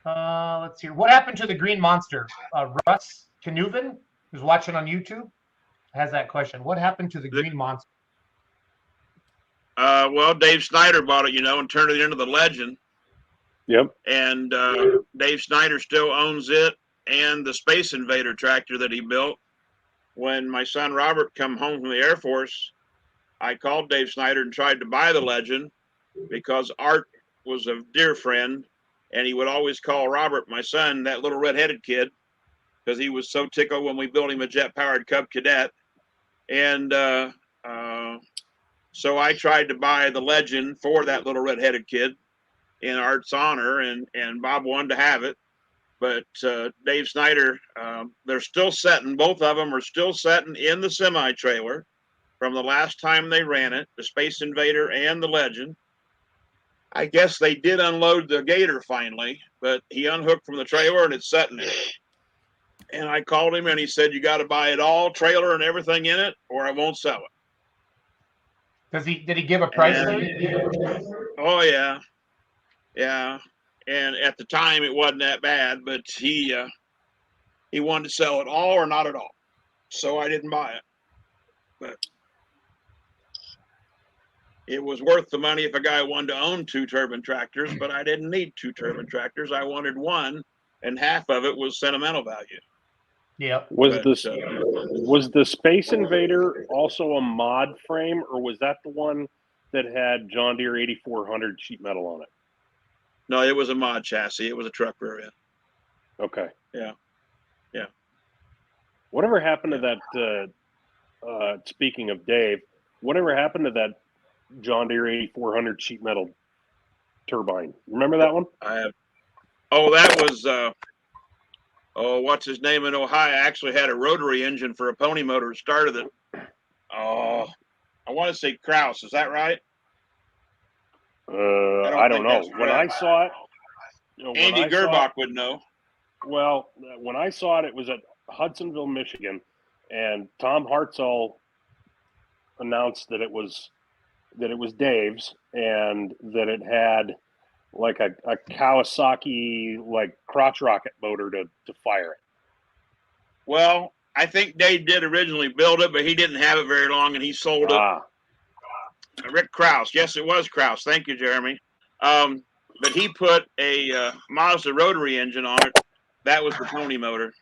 Let's see. What happened to the Green Monster? Russ Canuven, who's watching on YouTube, has that question. What happened to the Green Monster? Well, Dave Snyder bought it, and turned it into the Legend. Yep. And Dave Snyder still owns it and the Space Invader tractor that he built. When my son Robert come home from the Air Force, I called Dave Snyder and tried to buy the Legend because Art was a dear friend, and he would always call Robert, my son, that little red-headed kid, because he was so tickled when we built him a jet-powered Cub Cadet. And so I tried to buy the Legend for that little red-headed kid in Art's honor, and Bob wanted to have it. But Dave Snyder, they're still setting, both of them are still setting in the semi-trailer from the last time they ran it, the Space Invader and the Legend. I guess they did unload the Gator finally, but he unhooked from the trailer and it's setting there. And I called him and he said, you got to buy it all, trailer and everything in it, or I won't sell it. Did he give a price? Oh, yeah. Yeah. And at the time, it wasn't that bad, but he wanted to sell it all or not at all. So I didn't buy it. But it was worth the money if a guy wanted to own 2 turbine tractors, but I didn't need 2 turbine tractors. I wanted one, and half of it was sentimental value. Yep. Was the Space Invader also a mod frame, or was that the one that had John Deere 8400 sheet metal on it? No, it was a mod chassis. It was a truck variant. Okay. Yeah. Yeah. Whatever happened to that, speaking of Dave, whatever happened to that John Deere 8400 sheet metal turbine? Remember that one? I have. Oh, that was, what's his name in Ohio? Actually had a rotary engine for a pony motor. Started it. Oh, I want to say Kraus. Is that right? I don't know. When I saw it, Andy Gerbach would know. Well, when I saw it, it was at Hudsonville, Michigan, and Tom Hartzell announced that it was Dave's and that it had like a Kawasaki like crotch rocket motor to fire it. Well, I think Dave did originally build it, but he didn't have it very long, and he sold it. Rick Krause. Yes, it was Krause. Thank you, Jeremy. But he put a Mazda rotary engine on it. That was the pony motor.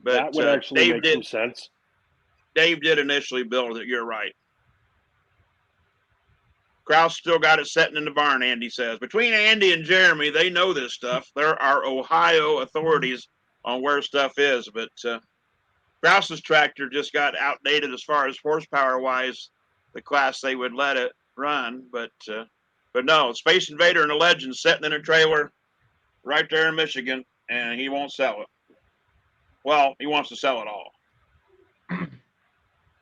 But That would actually make some sense. Dave did initially build it. You're right. Krause still got it sitting in the barn, Andy says. Between Andy and Jeremy, they know this stuff. There are Ohio authorities on where stuff is. But Krause's tractor just got outdated as far as horsepower-wise, the class they would let it run. But no, Space Invader and the Legend sitting in a trailer right there in Michigan, and he won't sell it. Well, he wants to sell it all.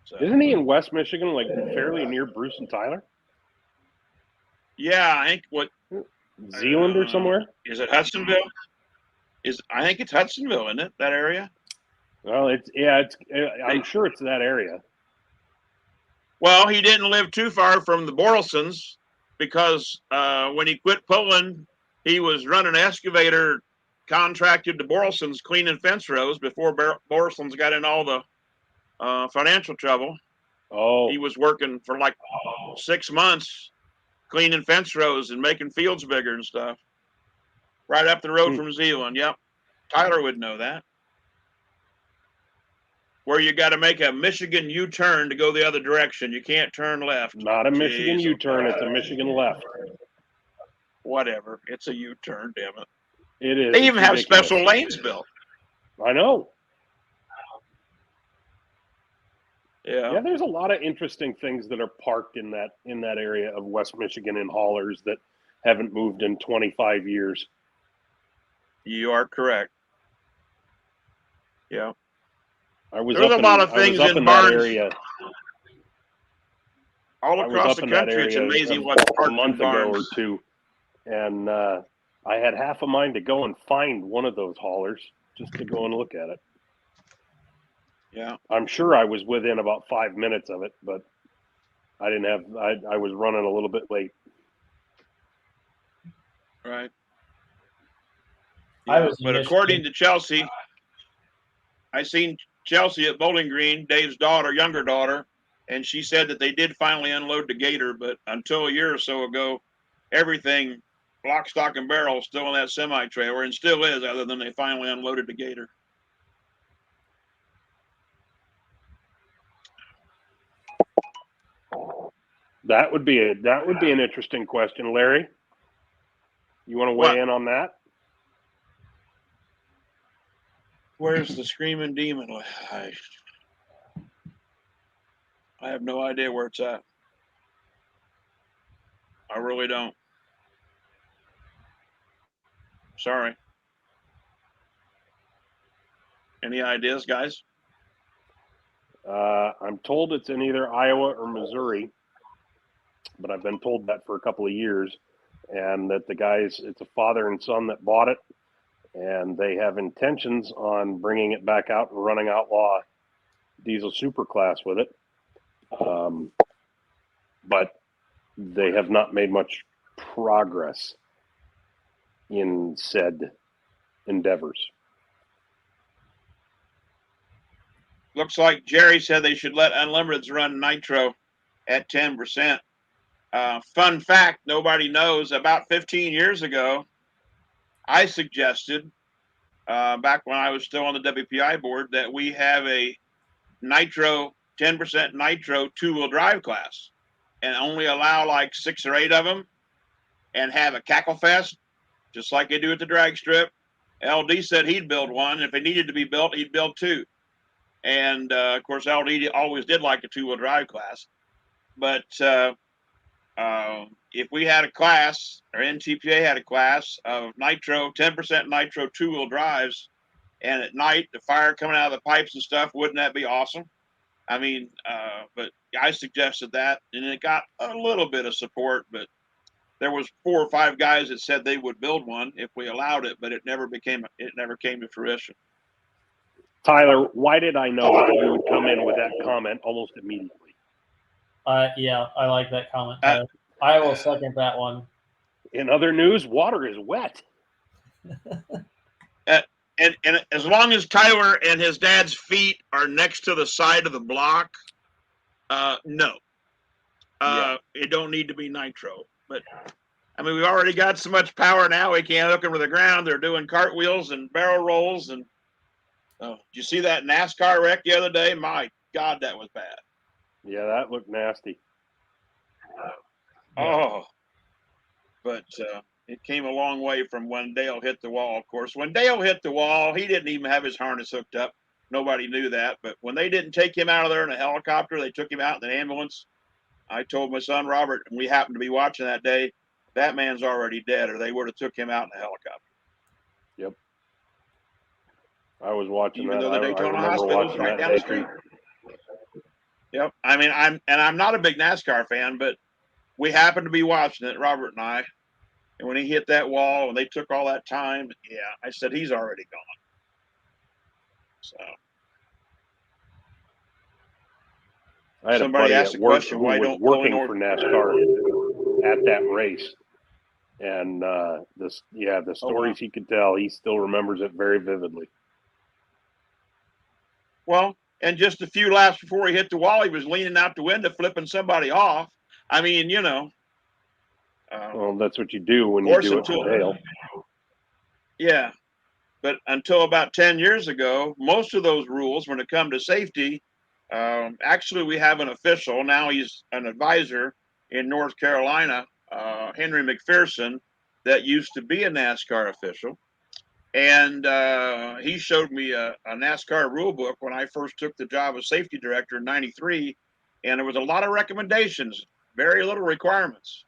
So, Isn't he in West Michigan, like fairly near Bruce and Tyler? yeah, I think Zealand or somewhere? Is it Hudsonville? I think it's Hudsonville, isn't it? That area? Well, I'm sure it's that area. Well, he didn't live too far from the Borelsons because when he quit pulling, he was running an excavator contracted to Borelsons cleaning fence rows before Borelsons got in all the financial trouble. Oh, He was working for like 6 months cleaning fence rows and making fields bigger and stuff. Right up the road from Zealand. Yep. Tyler would know that. Where you got to make a Michigan U-turn to go the other direction. You can't turn left. not a Michigan U-turn. It's a Michigan left. Whatever. It's a U-turn, damn it. It is. They even have ridiculous. special lanes built. I know. Yeah. Yeah, there's a lot of interesting things that are parked in that area of West Michigan in haulers that haven't moved in 25 years. You are correct. Yeah. There's a lot of things in barns that area. all across the country. It's amazing what's a parked month in ago or barns. two, and I had half a mind to go and find one of those haulers just to go and look at it. Yeah. I'm sure I was within about 5 minutes of it, but I didn't have. I was running a little bit late. Right. I was in But according to Chelsea, I seen Chelsea at Bowling Green, Dave's younger daughter, and she said that they did finally unload the gator, but until a year or so ago, everything, lock, stock, and barrel, still in that semi-trailer, and still is, other than they finally unloaded the gator. That would be an interesting question, Larry. You want to weigh in on that? Where's the screaming demon? I have no idea where it's at. I really don't. Sorry. Any ideas, guys? I'm told it's in either Iowa or Missouri, but I've been told that for a couple of years, and that it's a father and son that bought it, and they have intentions on bringing it back out and running outlaw diesel superclass with it. But they have not made much progress in said endeavors. Looks like Jerry said they should let Unlimiteds run nitro at 10%. Fun fact, nobody knows, about 15 years ago, I suggested, back when I was still on the WPI board, that we have a nitro, 10% nitro two-wheel drive class and only allow like 6 or 8 of them and have a cackle fest, just like they do at the drag strip. LD said he'd build one. If it needed to be built, he'd build 2. And, of course, LD always did like a two-wheel drive class. But if we had a class, or NTPA had a class of nitro, 10% nitro two-wheel drives, and at night, the fire coming out of the pipes and stuff, wouldn't that be awesome? I mean, but I suggested that, and it got a little bit of support, but there was 4 or 5 guys that said they would build one if we allowed it, but it never came to fruition. Tyler, why did I know that you would come in with that comment almost immediately? Yeah, I like that comment. I will second that one. In other news, water is wet. And as long as Tyler and his dad's feet are next to the side of the block, no. It don't need to be nitro. But I mean, we've already got so much power now. We can't hook them to the ground. They're doing cartwheels and barrel rolls. And did you see that NASCAR wreck the other day? My God, that was bad. Yeah, that looked nasty. Oh, but it came a long way from when Dale hit the wall. Of course, when Dale hit the wall, he didn't even have his harness hooked up. Nobody knew that. But when they didn't take him out of there in a helicopter, they took him out in an ambulance. I told my son Robert, and we happened to be watching that day, that man's already dead, or they would have took him out in a helicopter. Yep. I was watching Even that. though the I Daytona remember Hospital was watching right that down the day street. too. Yep. I mean, I'm not a big NASCAR fan, but we happened to be watching it, Robert and I. And when he hit that wall and they took all that time, yeah, I said he's already gone. So I had somebody a buddy asked at the work question, who why was don't working Pulling for NASCAR at that race, and the stories he could tell, he still remembers it very vividly. Well, and just a few laps before he hit the wall, he was leaning out the window, flipping somebody off. I mean, you know. Well, that's what you do when you do it to Dale. Yeah. But until about 10 years ago, most of those rules, when it come to safety, actually we have an official, now he's an advisor in North Carolina, Henry McPherson, that used to be a NASCAR official. And he showed me a NASCAR rule book when I first took the job of safety director in '93. And there was a lot of recommendations, very little requirements.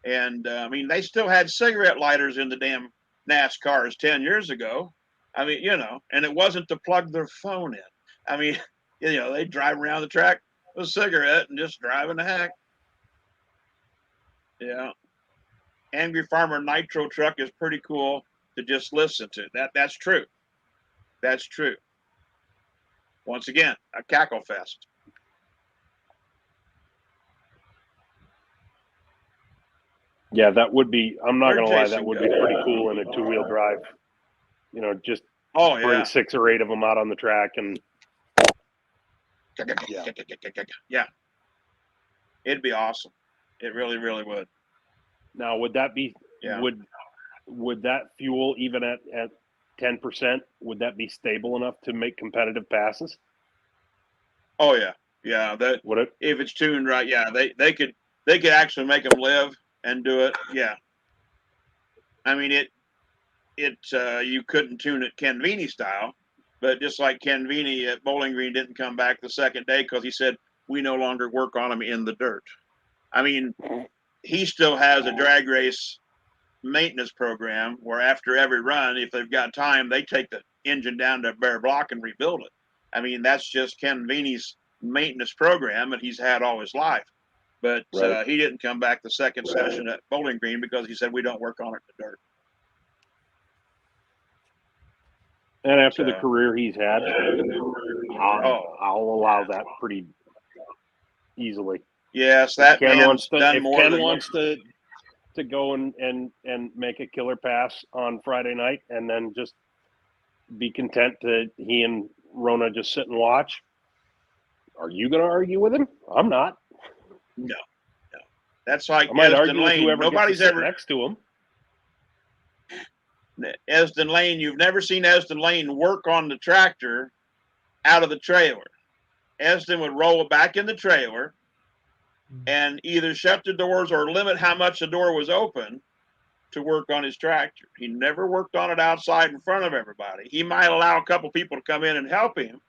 And I mean, they still had cigarette lighters in the damn NASCARs 10 years ago. I mean, you know, and it wasn't to plug their phone in. I mean, you know, they drive around the track with a cigarette and just driving the heck. Yeah. Angry Farmer Nitro Truck is pretty cool to just listen to. That's true. That's true. Once again, a cackle fest. Yeah, that would be, I'm not going to lie, that Jason would go? be pretty cool in a two-wheel drive. You know, just Oh, bring yeah. 6 or 8 of them out on the track and Yeah. It'd be awesome. It really, really would. now would that be would that fuel even at 10%, would that be stable enough to make competitive passes? Oh yeah. Yeah. That Would it? if it's tuned right, yeah, they could actually make them live and do it. Yeah. I mean you couldn't tune it Ken Vini style, but just like Ken Vini at Bowling Green didn't come back the second day because he said we no longer work on them in the dirt. I mean, he still has a drag race maintenance program where after every run, if they've got time, they take the engine down to bare block and rebuild it. I mean, that's just Ken Vini's maintenance program that he's had all his life. But Right. he didn't come back the second session at Bowling Green because he said we don't work on it in the dirt. And after the career he's had, I'll allow that pretty easily. Yes, that Ken man's wants to, done if more Ken than wants to go and make a killer pass on Friday night and then just be content to he and Rona just sit and watch. Are you going to argue with him? I'm not. No. That's like I might Esden argue with Lane. whoever Nobody's gets to sit ever next to him. Esden Lane. You've never seen Esden Lane work on the tractor out of the trailer. Esden would roll it back in the trailer and either shut the doors or limit how much the door was open to work on his tractor. He never worked on it outside in front of everybody. He might allow a couple people to come in and help him,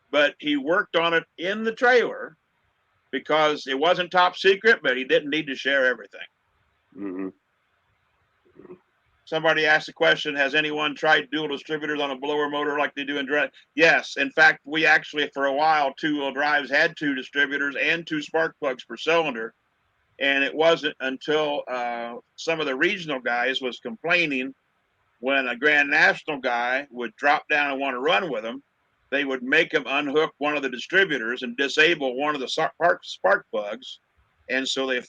but he worked on it in the trailer because it wasn't top secret, but he didn't need to share everything. Mm-hmm. Somebody asked the question, has anyone tried dual distributors on a blower motor like they do in direct? Yes. In fact, we actually, for a while, two-wheel drives had 2 distributors and 2 spark plugs per cylinder. And it wasn't until some of the regional guys was complaining when a Grand National guy would drop down and want to run with them, they would make him unhook one of the distributors and disable one of the spark plugs. And so they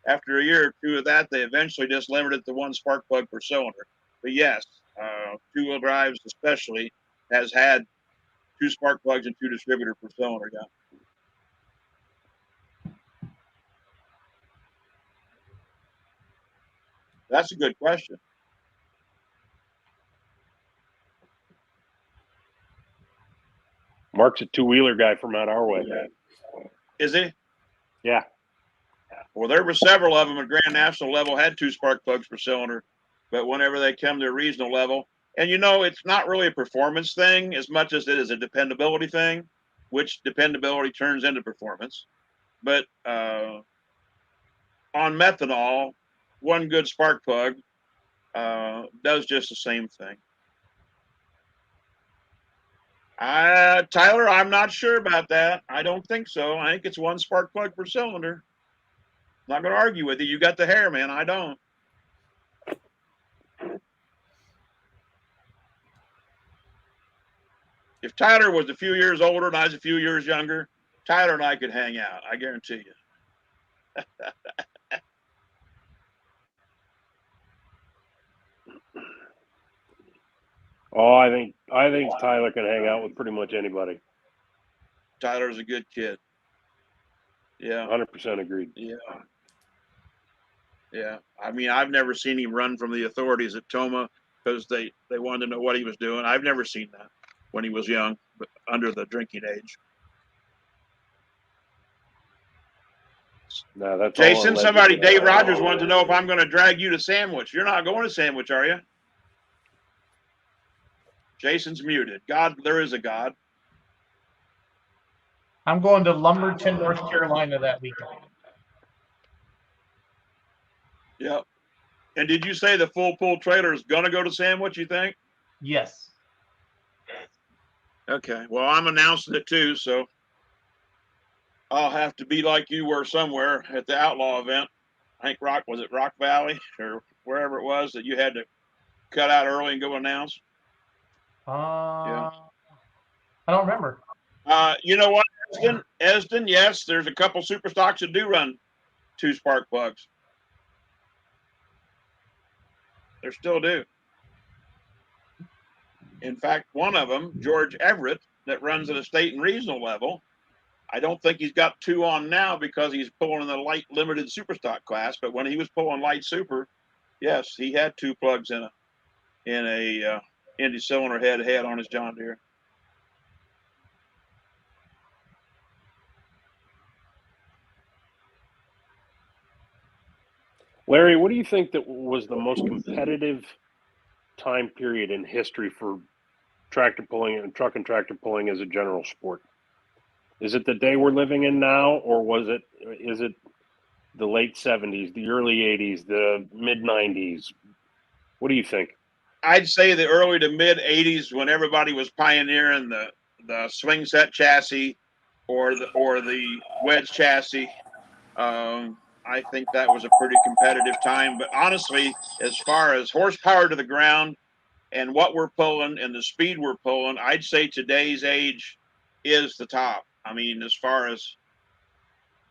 after a year or 2 of that, they eventually just limited to 1 spark plug per cylinder. But yes, two-wheel drives especially has had 2 spark plugs and 2 distributors per cylinder. Yeah. That's a good question. Mark's a two-wheeler guy from out our way. Is he? Yeah. Well, there were several of them at Grand National level had 2 spark plugs per cylinder, but whenever they come to a regional level, and it's not really a performance thing as much as it is a dependability thing, which dependability turns into performance. But on methanol, one good spark plug does just the same thing. Tyler, I'm not sure about that. I don't think so. I think it's 1 spark plug per cylinder. Not going to argue with you. You got the hair, man. I don't. If Tyler was a few years older and I was a few years younger, Tyler and I could hang out. I guarantee you. Oh, I think Tyler can hang out with pretty much anybody. Tyler's a good kid. Yeah. 100% agreed. Yeah. Yeah. I mean, I've never seen him run from the authorities at Toma because they wanted to know what he was doing. I've never seen that when he was young, but under the drinking age. No, that's Jason, somebody, Dave Rogers wanted to know if I'm going to drag you to Sandwich. You're not going to Sandwich, are you? Jason's muted. God, there is a God. I'm going to Lumberton, North Carolina that weekend. Yep. And did you say the full pull trailer is going to go to Sandwich, you think? Yes. Okay. Well, I'm announcing it too, so I'll have to be like you were somewhere at the Outlaw event. I think was it Rock Valley or wherever it was that you had to cut out early and go announce? I don't remember. You know what, Esden, yes, there's a couple super stocks that do run 2 spark plugs. They still do. In fact, one of them, George Everett, that runs at a state and regional level, I don't think he's got 2 on now because he's pulling in the light limited super stock class. But when he was pulling light super, yes, he had 2 plugs in a Indy cylinder head on his John Deere. Larry, what do you think that was the most competitive time period in history for tractor pulling and truck and tractor pulling as a general sport? Is it the day we're living in now, or is it the late 70s, the early 80s, the mid 90s? What do you think? I'd say the early to mid 80s when everybody was pioneering the swing set chassis or the wedge chassis. I think that was a pretty competitive time. But honestly, as far as horsepower to the ground and what we're pulling and the speed we're pulling, I'd say today's age is the top. I mean, as far as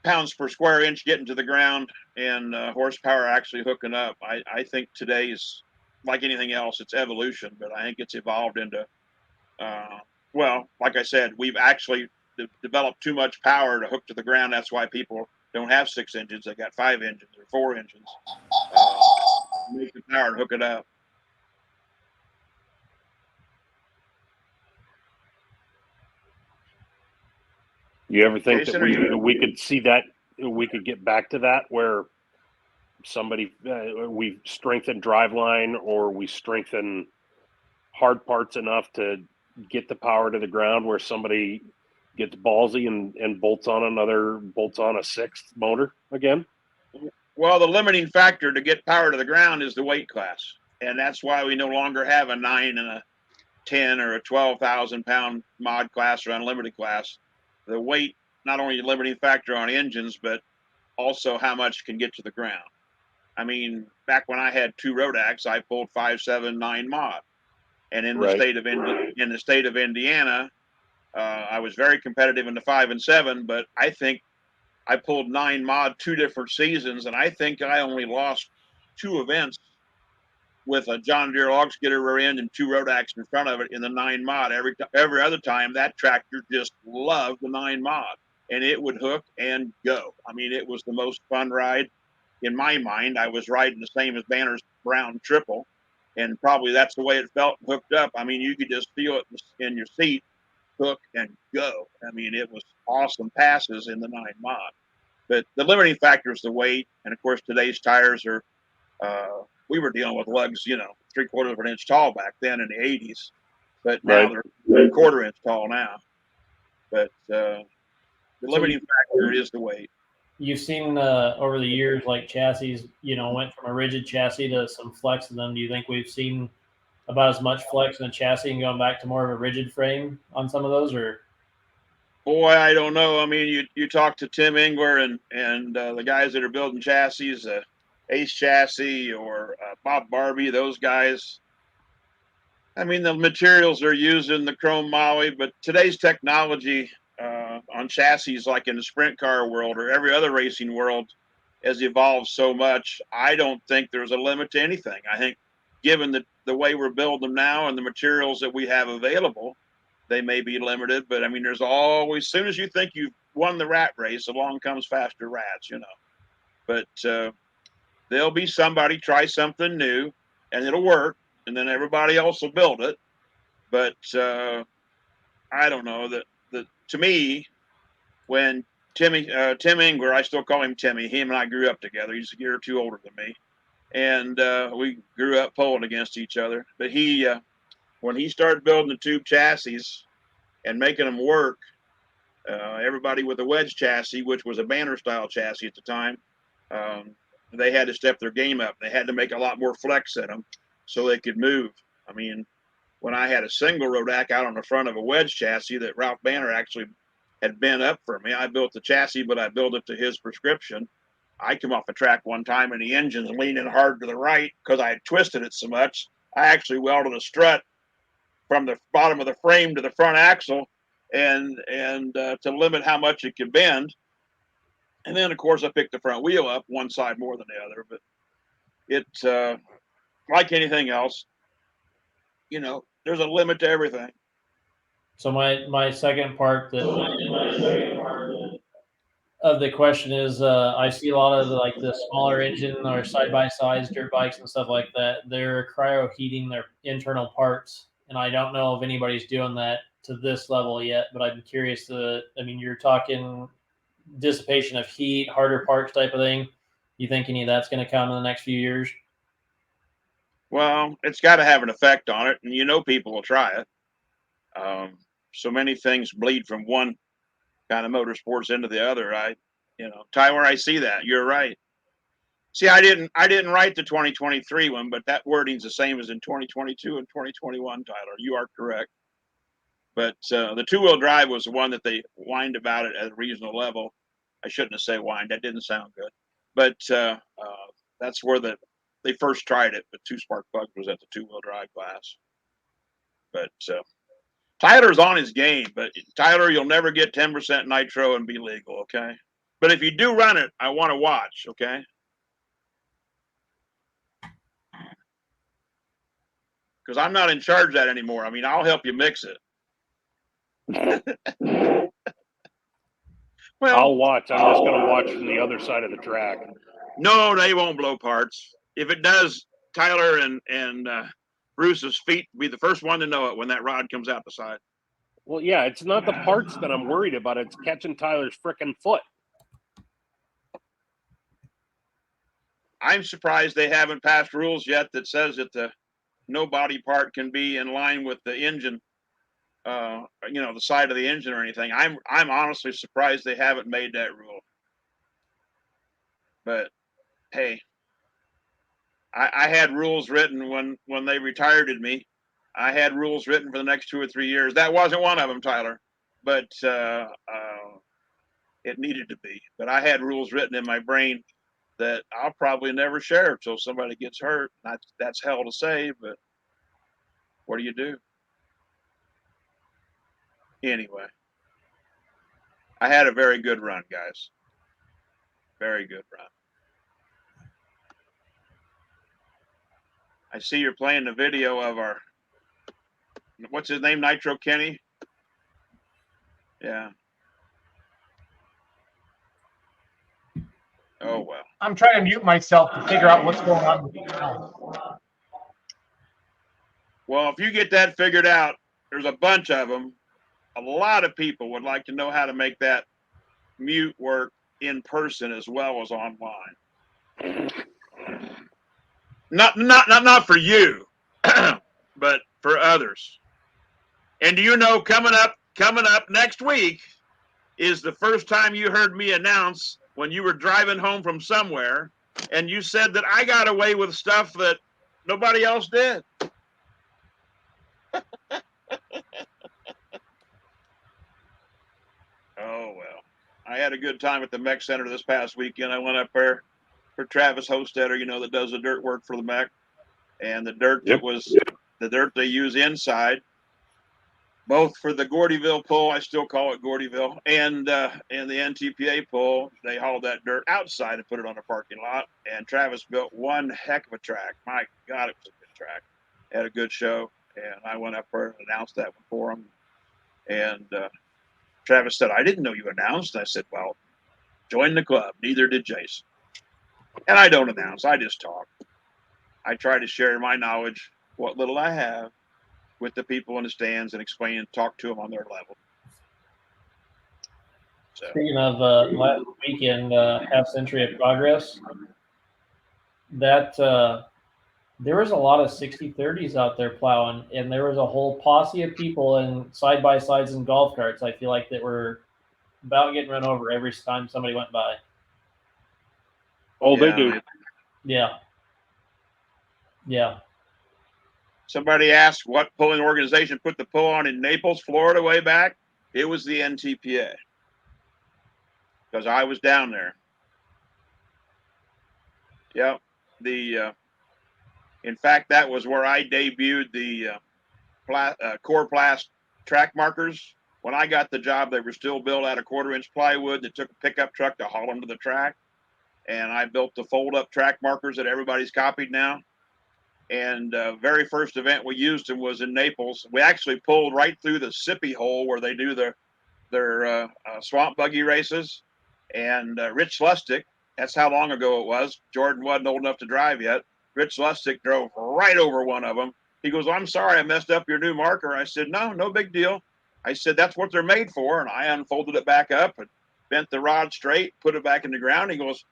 pounds per square inch getting to the ground and horsepower actually hooking up, I think today's, like anything else, it's evolution, but I think it's evolved into, well, like I said, we've actually developed too much power to hook to the ground. That's why people don't have 6 engines. They got 5 engines or 4 engines. Make the power to hook it up. You ever think Jason, that we could see that, we could get back to that where somebody, we strengthen driveline or we strengthen hard parts enough to get the power to the ground where somebody gets ballsy and bolts on a 6th motor again? Well, the limiting factor to get power to the ground is the weight class. And that's why we no longer have a 9 and a 10 or a 12,000 pound mod class or unlimited class. The weight, not only a limiting factor on engines, but also how much can get to the ground. I mean, back when I had 2 Rodaks, I pulled 5, 7, 9 mod. And in the state of Indiana, I was very competitive in the 5 and 7, but I think I pulled 9 mod 2 different seasons, and I think I only lost 2 events with a John Deere log skidder rear end and 2 Rodaks in front of it in the 9 mod. Every other time, that tractor just loved the 9 mod, and it would hook and go. I mean, it was the most fun ride. in my mind, I was riding the same as Banner's Brown Triple, and probably that's the way it felt hooked up. I mean, you could just feel it in your seat, hook and go. I mean, it was awesome passes in the 9 mod. But the limiting factor is the weight, and of course today's tires are. We were dealing with lugs, 3/4 of an inch tall back then in the 80s, but now Right. they're 1/4 inch tall now. But the So limiting factor is the weight. you've seen over the years, like chassis, went from a rigid chassis to some flex in them. Do you think we've seen about as much flex in a chassis and going back to more of a rigid frame on some of those, or? Boy, I don't know. I mean, you talk to Tim Engler and the guys that are building chassis, Ace Chassis or Bob Barbie, those guys. I mean, the materials they're using, the chrome Maui, but today's technology on chassis, like in the sprint car world or every other racing world, has evolved so much. I don't think there's a limit to anything. I think, given the way we're building them now and the materials that we have available, they may be limited. But I mean, there's always, as soon as you think you've won the rat race, along comes faster rats, But there'll be somebody try something new, and it'll work, and then everybody else will build it. But I don't know that. To me, when Tim Engler, I still call him Timmy. Him and I grew up together. He's a year or two older than me, and we grew up pulling against each other. But when he started building the tube chassis and making them work, everybody with a wedge chassis, which was a Banner style chassis at the time, they had to step their game up. They had to make a lot more flex in them so they could move. I mean, when I had a single Rodak out on the front of a wedge chassis that Ralph Banner actually had bent up for me, I built the chassis, but I built it to his prescription. I come off the track one time and the engine's leaning hard to the right because I had twisted it so much. I actually welded a strut from the bottom of the frame to the front axle and to limit how much it could bend. And then, of course, I picked the front wheel up one side more than the other. But it's like anything else, there's a limit to everything. So my second part of the question is, I see a lot of the smaller engine or side by sides, dirt bikes and stuff like that. They're cryo heating their internal parts, and I don't know if anybody's doing that to this level yet. But I'm curious. I mean, you're talking dissipation of heat, harder parts type of thing. You think any of that's going to come in the next few years? Well, it's got to have an effect on it, and people will try it. So many things bleed from one kind of motorsports into the other. Tyler, I see that. You're right. See, I didn't write the 2023 one, but that wording's the same as in 2022 and 2021. Tyler, you are correct. But the two-wheel drive was the one that they whined about it at a regional level. I shouldn't have said whined. That didn't sound good. But that's where they first tried it. But Two Spark Plugs was at the two-wheel drive class. But Tyler's on his game. But Tyler, you'll never get 10% nitro and be legal, okay? But if you do run it, I want to watch, okay? Because I'm not in charge of that anymore. I mean, I'll help you mix it. Well, I'll watch. I'm just going to watch from the other side of the track. No, they won't blow parts. If it does, Tyler and Bruce's feet will be the first one to know it when that rod comes out the side. Well, yeah, it's not the parts that I'm worried about. It's catching Tyler's frickin' foot. I'm surprised they haven't passed rules yet that says that no body part can be in line with the engine, the side of the engine or anything. I'm honestly surprised they haven't made that rule. But hey, I had rules written when they retired me. I had rules written for the next 2 or 3 years. That wasn't one of them, Tyler, but it needed to be. But I had rules written in my brain that I'll probably never share until somebody gets hurt. That's hell to say, but what do you do? Anyway, I had a very good run, guys. Very good run. I see you're playing the video of what's his name, Nitro Kenny? Yeah. Oh, well. I'm trying to mute myself to figure out what's going on with the sound. Well, if you get that figured out, there's a bunch of them. A lot of people would like to know how to make that mute work in person as well as online. Not for you, but for others. And do you know, coming up next week is the first time you heard me announce when you were driving home from somewhere, and you said that I got away with stuff that nobody else did. Oh, well. I had a good time at the Mech Center this past weekend. I went up there for Travis Hostetter, that does the dirt work for the Mech. And the dirt that was the dirt they use inside, both for the Gordyville pull, I still call it Gordyville, and the NTPA pull, they hauled that dirt outside and put it on the parking lot. And Travis built one heck of a track. My God, it was a good track. Had a good show. And I went up there and announced that one for him. And Travis said, I didn't know you announced. I said, well, join the club. Neither did Jason. And I don't announce. I just talk. I try to share my knowledge, what little I have, with the people in the stands and explain and talk to them on their level. So. Speaking of last weekend, half century of progress, that there was a lot of 60-30s out there plowing, and there was a whole posse of people in side-by-sides and golf carts, I feel like, that were about getting run over every time somebody went by. Oh, yeah. They do. Yeah. Yeah. Somebody asked what pulling organization put the pull on in Naples, Florida way back. It was the NTPA. Because I was down there. Yep. In fact, that was where I debuted the Coroplast track markers. When I got the job, they were still built out of 1/4-inch plywood that took a pickup truck to haul them to the track. And I built the fold-up track markers that everybody's copied now. And very first event we used them was in Naples. We actually pulled right through the Sippy hole where they do their swamp buggy races. And Rich Lustig, that's how long ago it was. Jordan wasn't old enough to drive yet. Rich Lustig drove right over one of them. He goes, I'm sorry I messed up your new marker. I said, no big deal. I said, that's what they're made for. And I unfolded it back up and bent the rod straight, put it back in the ground. He goes,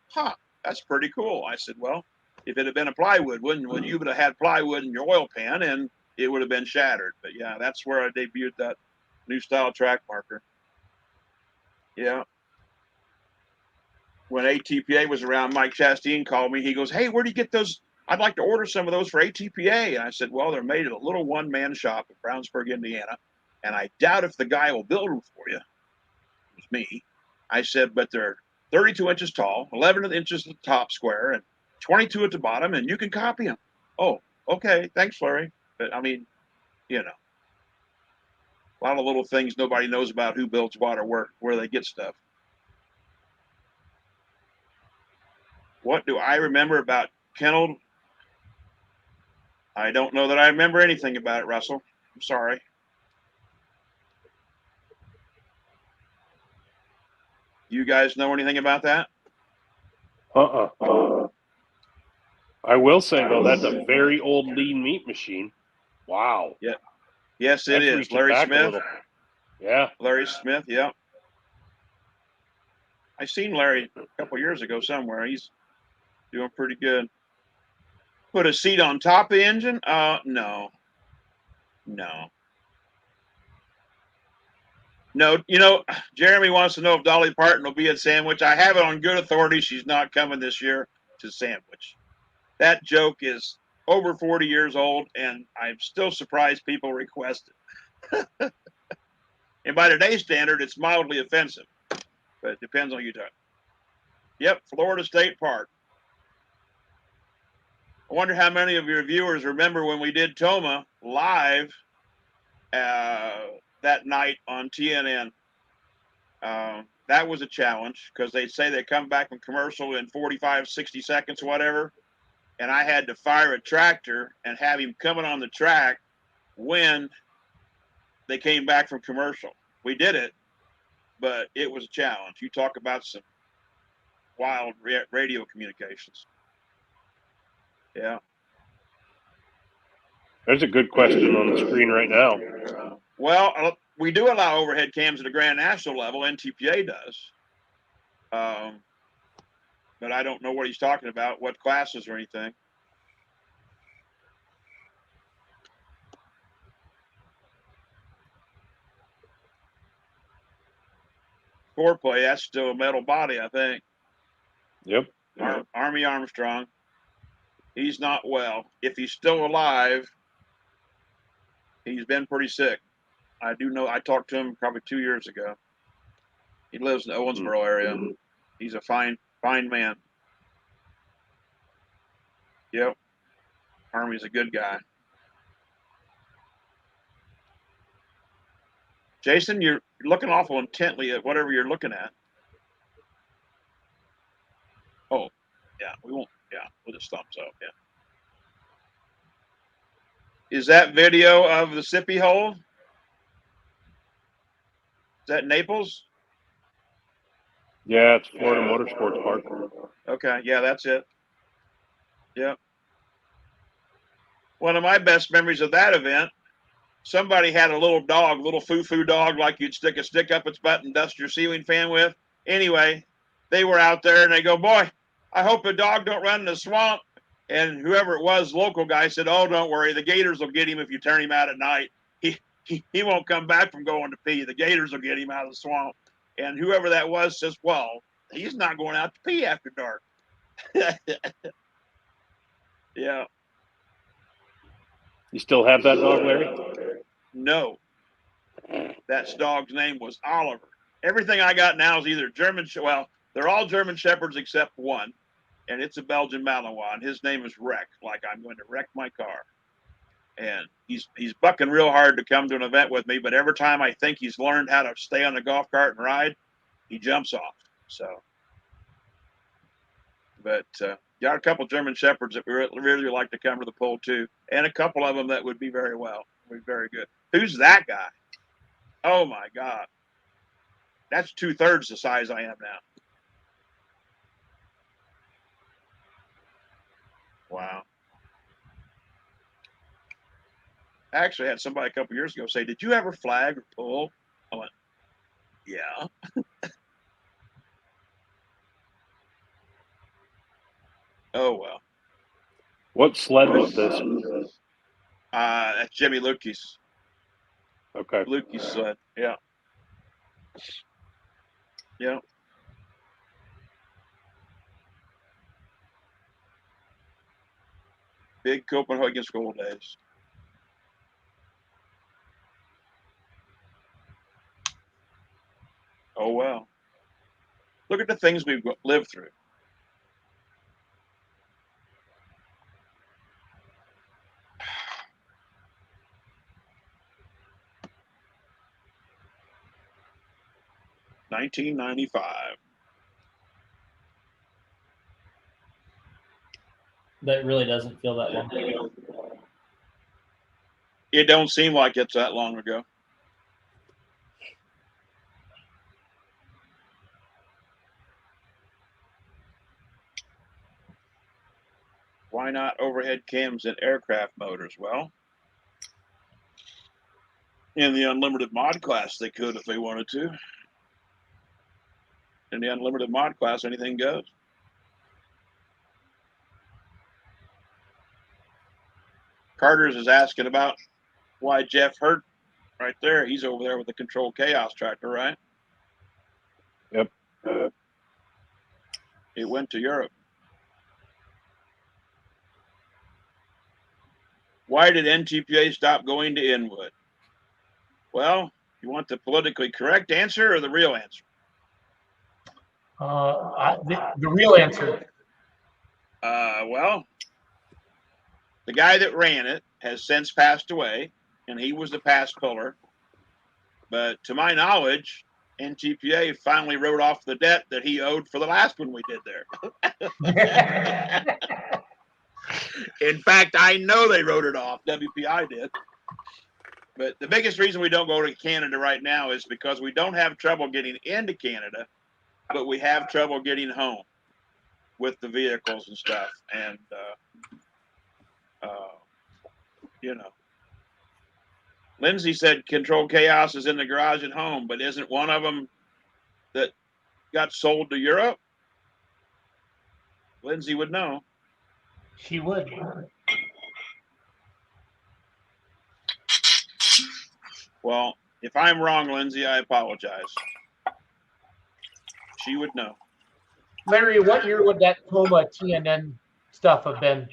that's pretty cool. I said, well, if it had been a plywood, you would have had plywood in your oil pan and it would have been shattered. But yeah, that's where I debuted that new style track marker. Yeah. When ATPA was around, Mike Chastain called me. He goes, hey, where do you get those? I'd like to order some of those for ATPA. And I said, well, they're made at a little one-man shop in Brownsburg, Indiana. And I doubt if the guy will build them for you. It was me. I said, but they're 32 inches tall, 11 inches at the top square, and 22 at the bottom, and you can copy them. Oh, okay. Thanks, Larry. But I mean, a lot of little things nobody knows about who builds what or where they get stuff. What do I remember about Kennel? I don't know that I remember anything about it, Russell. I'm sorry. You guys know anything about that? I will say, though, that's a very old lean meat machine. Wow. Yeah. Yes, it is. Larry Smith. Yeah. Larry Smith, yeah. I seen Larry a couple years ago somewhere. He's doing pretty good. Put a seat on top of the engine? No. Jeremy wants to know if Dolly Parton will be at Sandwich. I have it on good authority. She's not coming this year to Sandwich. That joke is over 40 years old, and I'm still surprised people request it. And by today's standard, it's mildly offensive, but it depends on who you talk. Yep, Florida State Park. I wonder how many of your viewers remember when we did Toma live that night on TNN. That was a challenge because they say they come back from commercial in 45, 60 seconds, whatever. And I had to fire a tractor and have him coming on the track when they came back from commercial. We did it, but it was a challenge. You talk about some wild radio communications. Yeah. There's a good question on the screen right now. Well, we do allow overhead cams at the Grand National level. NTPA does. But I don't know what he's talking about, what classes or anything. Foreplay, that's still a metal body, I think. Yep. Army Armstrong. He's not well. If he's still alive, he's been pretty sick. I do know. I talked to him probably 2 years ago. He lives in the Owensboro area. He's a fine man. Yep. Army's a good guy. Jason, you're looking awful intently at whatever you're looking at. Oh, yeah, we won't. Yeah, we'll just thumbs up. Yeah. Is that video of the Sippy hole? Is that Naples? Yeah, it's Florida Motorsports Park. Okay, yeah, that's it. Yep. One of my best memories of that event, somebody had a little dog, little foo-foo dog, like you'd stick a stick up its butt and dust your ceiling fan with. Anyway, they were out there and they go, boy, I hope the dog don't run in the swamp. And whoever it was, local guy said, oh, don't worry. The gators will get him if you turn him out at night. He won't come back from going to pee. The gators will get him out of the swamp. And whoever that was says, well, he's not going out to pee after dark. Yeah. You still have that dog, Larry? No. That dog's name was Oliver. Everything I got now is either German. Well, they're all German Shepherds except one. And it's a Belgian Malinois. And his name is Wreck, like I'm going to wreck my car. And he's bucking real hard to come to an event with me. But every time I think he's learned how to stay on the golf cart and ride, he jumps off. So, but got a couple German Shepherds that we really like to come to the poll too, and a couple of them that would be very very good. Who's that guy? Oh my God, that's 2/3 the size I am now. Wow. I actually had somebody a couple years ago say, "Did you ever flag or pull?" I went, "Yeah." Oh well. What sled was this? That's Jimmy Lukey's. Okay. Lukey's sled. Yeah. Yeah. Big Copenhagen school days. Oh well. Look at the things we've lived through. $19.95. That really doesn't feel that long ago. It don't seem like it's that long ago. Why not overhead cams and aircraft motors? Well, in the unlimited mod class, they could if they wanted to. In the unlimited mod class, anything goes. Carter's is asking about why Jeff Hurt right there. He's over there with the Control Chaos tractor, right? Yep. It went to Europe. Why did NTPA stop going to Inwood? Well, you want the politically correct answer or the real answer? The real answer. Well, the guy that ran it has since passed away, and he was the pass puller. But to my knowledge, NTPA finally wrote off the debt that he owed for the last one we did there. In fact, I know they wrote it off. WPI did. But the biggest reason we don't go to Canada right now is because we don't have trouble getting into Canada, but we have trouble getting home. with the vehicles and stuff. And, Lindsay said Control Chaos is in the garage at home, but isn't one of them that got sold to Europe? Lindsay would know. She would. Well, if I'm wrong, Lindsay, I apologize. She would know. Larry, what year would that Toma TNN stuff have been?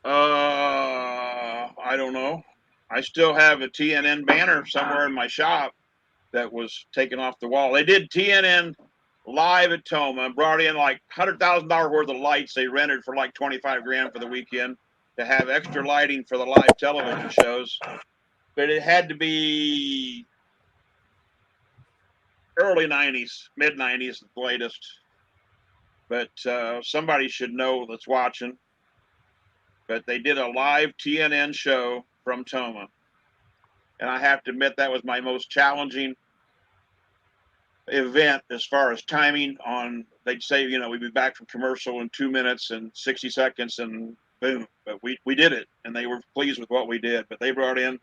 I don't know. I still have a TNN banner somewhere in my shop that was taken off the wall. They did TNN live at Toma, brought in like $100,000 worth of lights they rented for like 25 grand for the weekend to have extra lighting for the live television shows. But it had to be early 90s, mid 90s at the latest. But somebody should know that's watching. But they did a live TNN show from Toma. And I have to admit that was my most challenging event as far as timing on, they'd say, we'd be back from commercial in 2 minutes and 60 seconds and boom. But we did it, and they were pleased with what we did. But they brought in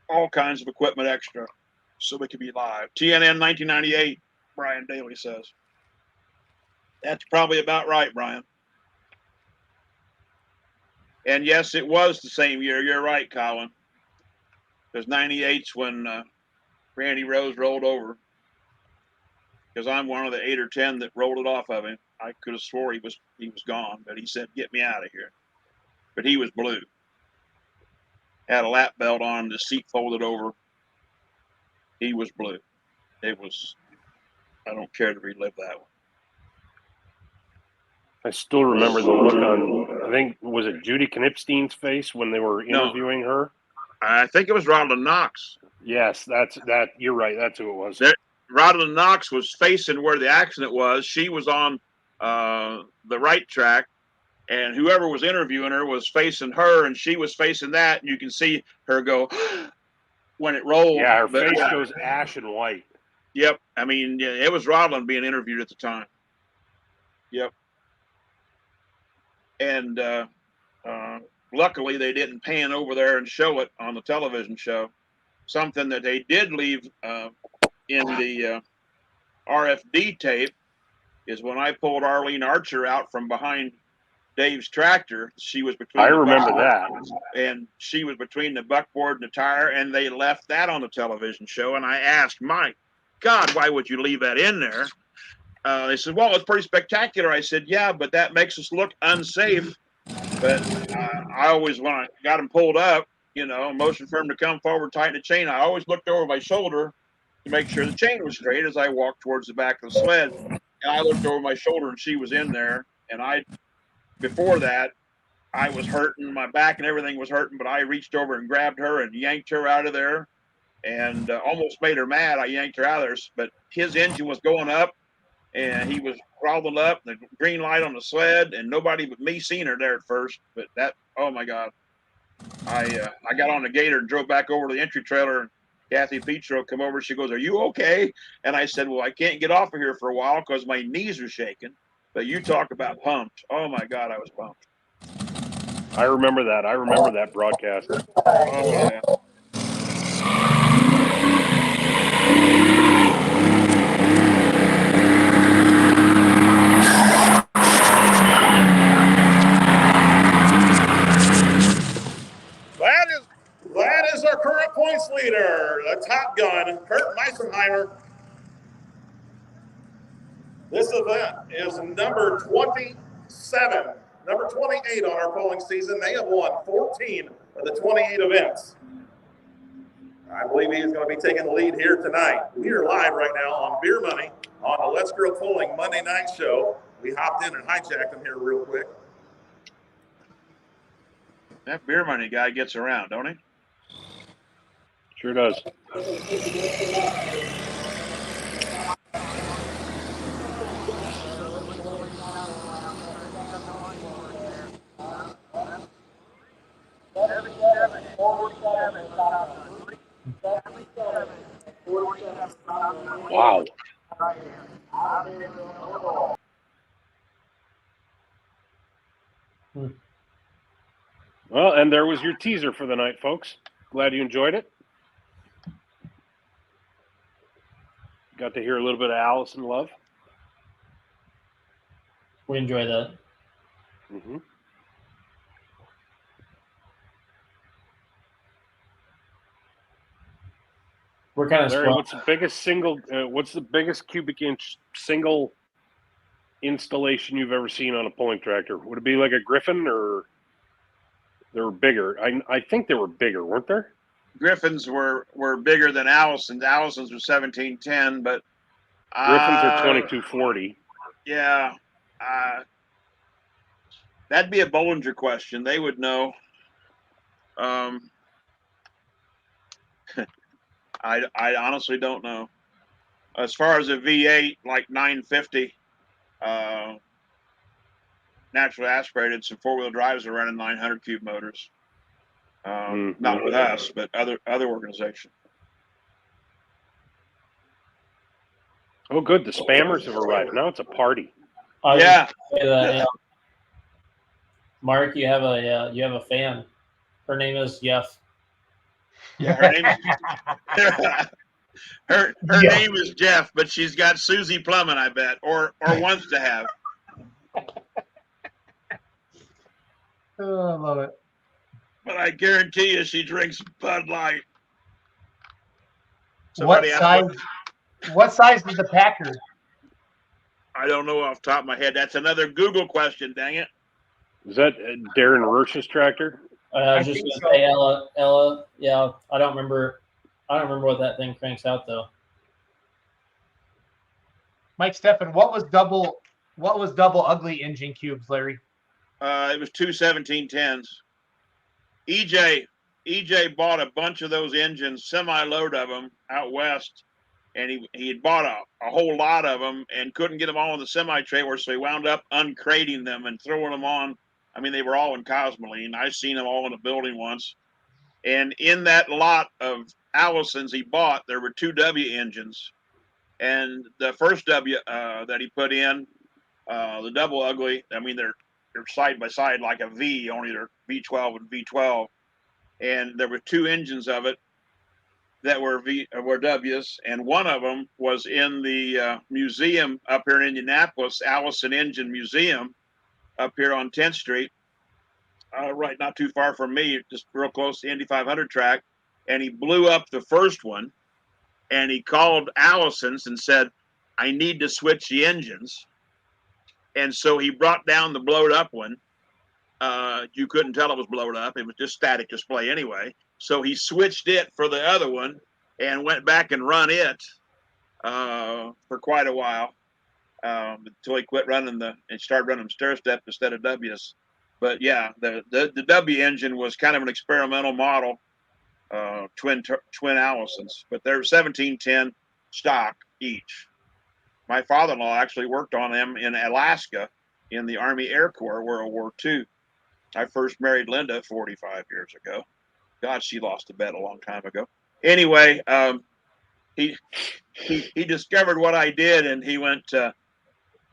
all kinds of equipment extra so we could be live. TNN 1998, Brian Daly says. That's probably about right, Brian. And yes, it was the same year. You're right, Colin. Because 98's when Randy Rose rolled over. Because I'm one of the 8 or 10 that rolled it off of him. I could have swore he was gone, but he said, "Get me out of here." But he was blue. Had a lap belt on, the seat folded over. He was blue. It was, I don't care to relive that one. I still remember the look on, I think, was it Judy Knipstein's face when they were interviewing her? I think it was Rodland Knox. Yes, you're right. That's who it was. Rodland Knox was facing where the accident was. She was on the right track, and whoever was interviewing her was facing her, and she was facing that, and you can see her go when it rolled. Yeah, her face goes ashen white. Yep. I mean, yeah, it was Rodland being interviewed at the time. Yep. And luckily, they didn't pan over there and show it on the television show. Something that they did leave in the RFD tape is when I pulled Arlene Archer out from behind Dave's tractor. She was between. I remember that. And she was between the buckboard and the tire, and they left that on the television show. And I asked, "My God, why would you leave that in there?" They said, "Well, it's pretty spectacular." I said, "Yeah, but that makes us look unsafe." But I always, when I got him pulled up, motion for him to come forward, tighten the chain, I always looked over my shoulder to make sure the chain was straight as I walked towards the back of the sled. And I looked over my shoulder, and she was in there. And before that, I was hurting. My back and everything was hurting, but I reached over and grabbed her and yanked her out of there and almost made her mad. I yanked her out of there, but his engine was going up. And he was crawling up, the green light on the sled, and nobody but me seen her there at first. But that, oh my God. I got on the gator and drove back over to the entry trailer, and Kathy Petro come over. She goes, "Are you okay?" And I said, "Well, I can't get off of here for a while because my knees are shaking." But you talk about pumped. Oh my God, I was pumped. I remember that. I remember that broadcast. Oh yeah. That is our current points leader, the Top Gun, Kurt Meisenheimer. This event is number 27, number 28 on our polling season. They have won 14 of the 28 events. I believe he is going to be taking the lead here tonight. We are live right now on Beer Money on the Let's Grill Polling Monday night show. We hopped in and hijacked him here real quick. That Beer Money guy gets around, don't he? Sure does. Wow. Well, and there was your teaser for the night, folks. Glad you enjoyed it. Got to hear a little bit of Allison Love. We enjoy that. Mm-hmm. We're kind of Larry, spoiled. what's the biggest cubic inch single installation you've ever seen on a pulling tractor? Would it be like a Griffin, or they were bigger? I think they were bigger, weren't there? Griffins were bigger than Allison's. Allison's were 1710, but Griffins are 2240. Yeah, that'd be a Bollinger question. They would know. I honestly don't know. As far as a V8, like 950, naturally aspirated, some four-wheel drives are running 900 cube motors. Not with us, but other organizations. Oh, good. The spammers have arrived. Now it's a party. Yeah. Mark, you have a fan. Her name is Jeff. Yeah, her name her name is Jeff, but she's got Susie Plumbing, I bet, or wants to have. Oh, I love it. But I guarantee you, she drinks Bud Light. What size is the Packer? I don't know off the top of my head. That's another Google question. Dang it! Is that Darren Roach's tractor? I was just going to say Ella. Yeah, I don't remember what that thing cranks out though. Mike Steffen, what was double ugly engine cubes, Larry? It was 2 1710s. EJ bought a bunch of those engines, semi-load of them out west, and he had bought a whole lot of them and couldn't get them all in the semi-trailer, so he wound up uncrating them and throwing them on. I mean, they were all in Cosmoline. I've seen them all in a building once. And in that lot of Allisons he bought, there were 2 W engines. And the first W that he put in, the double ugly, I mean, they're side by side like a V, only they're V12 and V12. And there were 2 engines of it that were W's, and one of them was in the museum up here in Indianapolis, Allison Engine Museum, up here on 10th Street, right not too far from me, just real close to the Indy 500 track. And he blew up the first one, and he called Allison's and said, "I need to switch the engines." And so he brought down the blowed up one. You couldn't tell it was blowed up. It was just static display anyway. So he switched it for the other one and went back and run it for quite a while until he quit running and started running stair step instead of W's. But yeah, the W engine was kind of an experimental model, twin Allisons, but they're 1710 stock each. My father-in-law actually worked on them in Alaska in the Army Air Corps, World War II. I first married Linda 45 years ago. God, she lost a bet a long time ago. Anyway, he discovered what I did, and he went,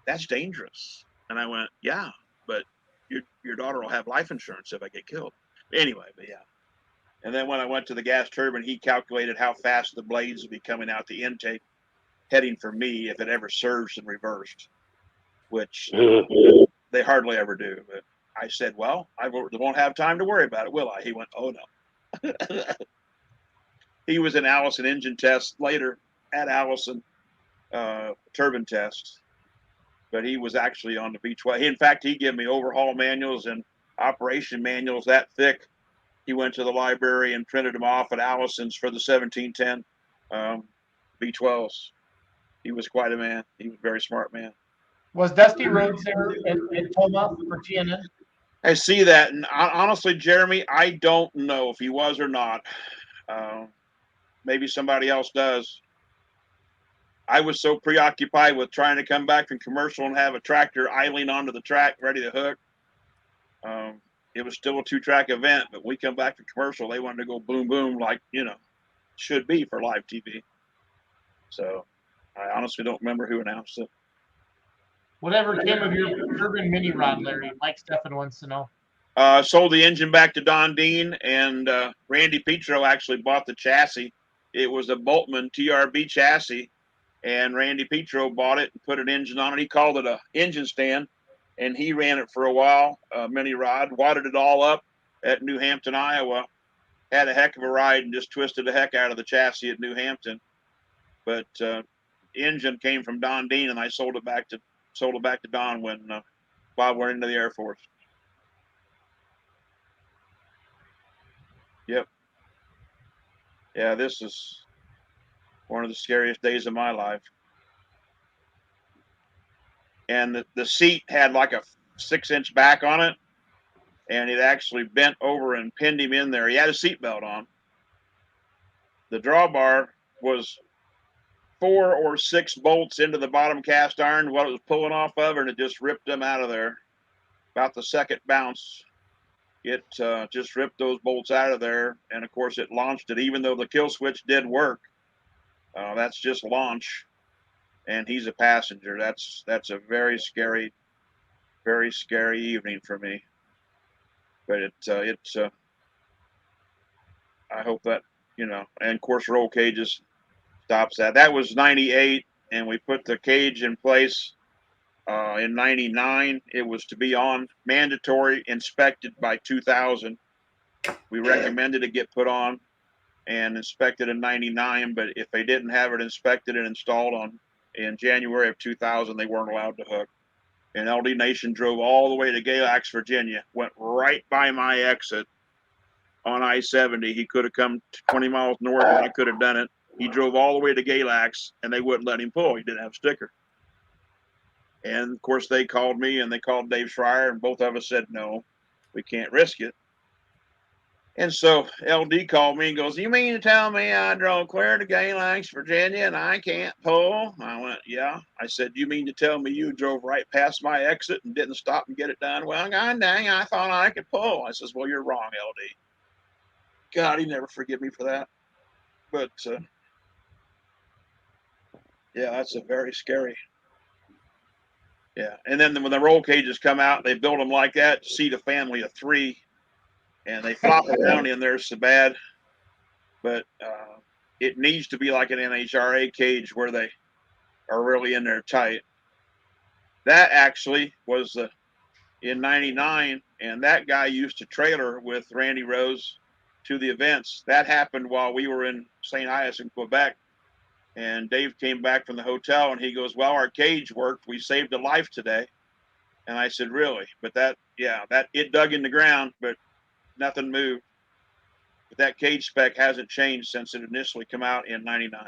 "That's dangerous." And I went, "Yeah, but your daughter will have life insurance if I get killed." Anyway, but yeah. And then when I went to the gas turbine, he calculated how fast the blades would be coming out the intake, heading for me if it ever surged and reversed, which they hardly ever do. But I said, "Well, I won't have time to worry about it, will I?" He went, "Oh, no." He was in Allison engine tests later at Allison turbine tests, but he was actually on the V12. In fact, he gave me overhaul manuals and operation manuals that thick. He went to the library and printed them off at Allison's for the 1710 V12s. He was quite a man. He was a very smart man. Was Dusty Rhodes there in Toma for TNN? I see that, and honestly, Jeremy, I don't know if he was or not. Maybe somebody else does. I was so preoccupied with trying to come back from commercial and have a tractor idling onto the track ready to hook. It was still a 2-track event, but we come back from commercial, they wanted to go boom, boom, like, should be for live TV. So I honestly don't remember who announced it. Whatever came of your urban mini rod, Larry? Mike Steffen wants to know. Sold the engine back to Don Dean, and Randy Petro actually bought the chassis. It was a Boltman TRB chassis, and Randy Petro bought it and put an engine on it. He called it a engine stand, and he ran it for a while, mini rod, wadded it all up at New Hampton, Iowa. Had a heck of a ride and just twisted the heck out of the chassis at New Hampton. But the engine came from Don Dean, and I sold it back to Don when Bob went into the Air Force. Yep. Yeah, this is one of the scariest days of my life. And the seat had like a 6-inch back on it, and it actually bent over and pinned him in there. He had a seatbelt on. The drawbar was 4 or 6 bolts into the bottom cast iron, what it was pulling off of, and it just ripped them out of there. About the second bounce, it just ripped those bolts out of there, and of course it launched it. Even though the kill switch did work, that's just launch, and he's a passenger. That's a very scary evening for me. But I hope that, and of course roll cages stops that. That was 98, and we put the cage in place in 99. It was to be on mandatory, inspected by 2000. We recommended it get put on and inspected in 99, but if they didn't have it inspected and installed in January of 2000, they weren't allowed to hook. And LD Nation drove all the way to Galax, Virginia, went right by my exit on I-70. He could have come 20 miles north, and I could have done it. He drove all the way to Galax, and they wouldn't let him pull. He didn't have a sticker. And, of course, they called me, and they called Dave Schreier, and both of us said, no, we can't risk it. And so LD called me and goes, you mean to tell me I drove clear to Galax, Virginia, and I can't pull? I went, yeah. I said, you mean to tell me you drove right past my exit and didn't stop and get it done? Well, god dang, I thought I could pull. I says, well, you're wrong, LD. God, he never forgive me for that. But, yeah, that's a very scary. Yeah. And then when the roll cages come out, they build them like that to seat a family of 3. And they flop around in there so bad, but it needs to be like an NHRA cage where they are really in there tight. That actually was in 99, and that guy used to trailer with Randy Rose to the events. That happened while we were in St. Ives in Quebec, and Dave came back from the hotel, and he goes, well, our cage worked. We saved a life today. And I said, really? But it dug in the ground, but nothing moved. But that cage spec hasn't changed since it initially came out in 99.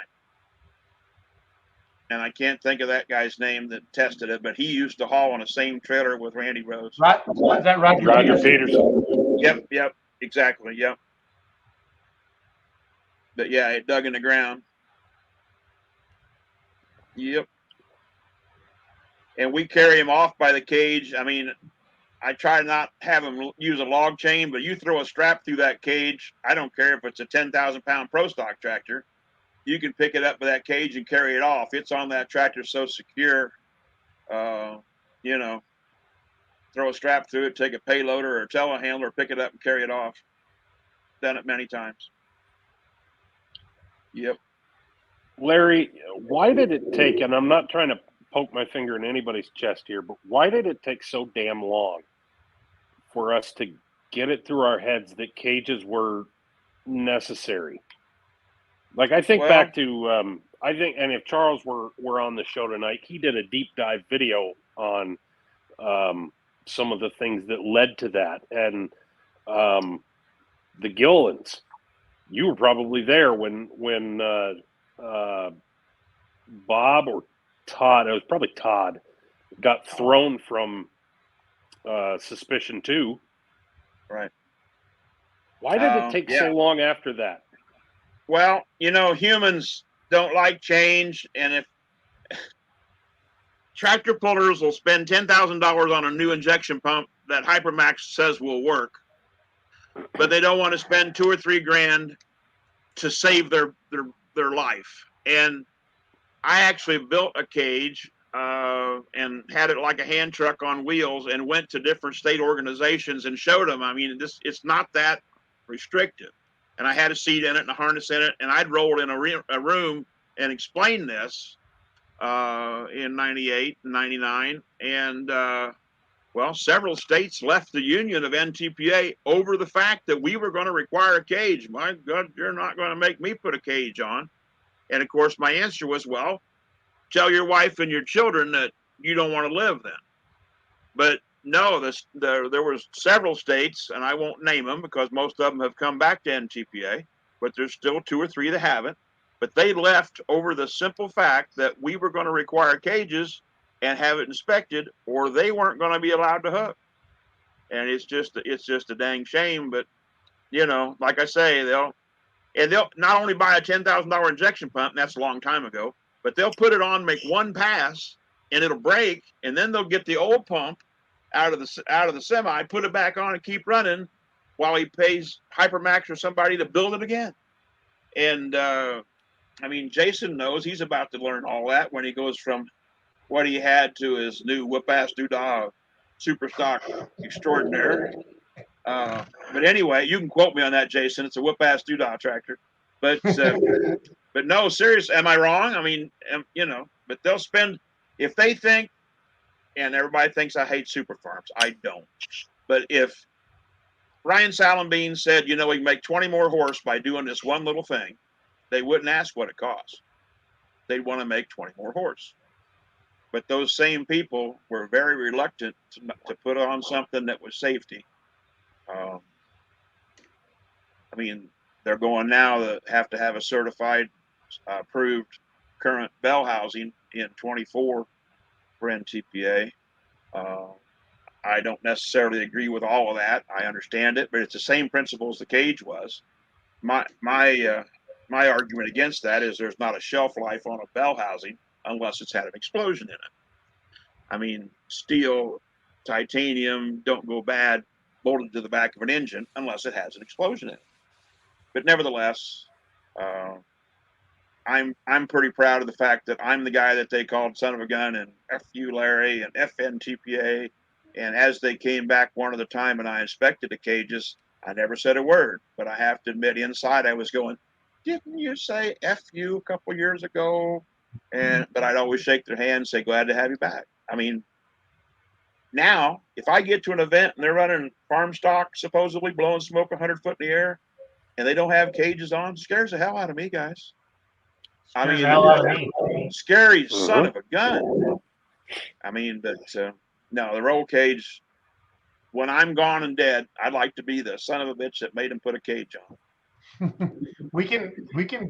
And I can't think of that guy's name that tested it, but he used to haul on the same trailer with Randy Rose. Right? Is that Roger Peterson. Yep, exactly, yep. But yeah, it dug in the ground. Yep. And we carry him off by the cage. I mean, I try not have him use a log chain, but you throw a strap through that cage, I don't care if it's a 10,000-pound Pro Stock tractor, you can pick it up with that cage and carry it off. It's on that tractor so secure, throw a strap through it, take a payloader or a telehandler, pick it up and carry it off. Done it many times. Yep. Larry, why did it take, and I'm not trying to poke my finger in anybody's chest here, but why did it take so damn long for us to get it through our heads that cages were necessary? Like, I think back to, and if Charles were on the show tonight, he did a deep dive video on some of the things that led to that. And the Gillans, you were probably there when Bob or Todd, it was probably Todd, got thrown from Suspicion 2. Right. Why did it take so long after that? Well, humans don't like change, and if tractor pullers will spend $10,000 on a new injection pump that Hypermax says will work, but they don't want to spend $2 or $3 grand to save their life. And I actually built a cage and had it like a hand truck on wheels and went to different state organizations and showed them. I mean, it's not that restrictive. And I had a seat in it and a harness in it, and I'd rolled in a room and explained this in 98 and 99. And, well, several states left the union of NTPA over the fact that we were going to require a cage. My God, you're not going to make me put a cage on. And of course, my answer was, well, tell your wife and your children that you don't want to live then. But no, there was several states, and I won't name them because most of them have come back to NTPA, but there's still 2 or 3 that haven't. But they left over the simple fact that we were going to require cages and have it inspected, or they weren't going to be allowed to hook. And it's just a dang shame. But like I say, they'll not only buy a $10,000 injection pump, and that's a long time ago, but they'll put it on, make one pass, and it'll break, and then they'll get the old pump out of the semi, put it back on, and keep running while he pays Hypermax or somebody to build it again. And I mean, Jason knows he's about to learn all that when he goes from what he had to his new whoop-ass doodah super stock extraordinaire. But anyway, you can quote me on that, Jason. It's a whoop-ass doodah tractor. But no, serious. Am I wrong? I mean, but they'll spend, if they think, and everybody thinks I hate super farms. I don't. But if Ryan Salenbean said, we can make 20 more horse by doing this one little thing, they wouldn't ask what it costs. They'd want to make 20 more horse. But those same people were very reluctant to put on something that was safety. I mean, they're going now to have a certified, approved current bell housing in 24 for NTPA. I don't necessarily agree with all of that. I understand it, but it's the same principle as the cage was. My argument against that is there's not a shelf life on a bell housing unless it's had an explosion in it. I mean, steel, titanium don't go bad bolted to the back of an engine unless it has an explosion in it. But nevertheless, I'm pretty proud of the fact that I'm the guy that they called son of a gun, and F you, Larry, and FNTPA. And as they came back one at a time and I inspected the cages, I never said a word. But I have to admit, inside I was going, didn't you say F you a couple years ago? But I'd always shake their hand and say, glad to have you back. I mean, now, if I get to an event and they're running farm stock, supposedly blowing smoke 100 foot in the air, and they don't have cages on, scares the hell out of me, guys. I mean, the hell out of me. Scary son of a gun. I mean, but no, the roll cage, when I'm gone and dead, I'd like to be the son of a bitch that made him put a cage on. We can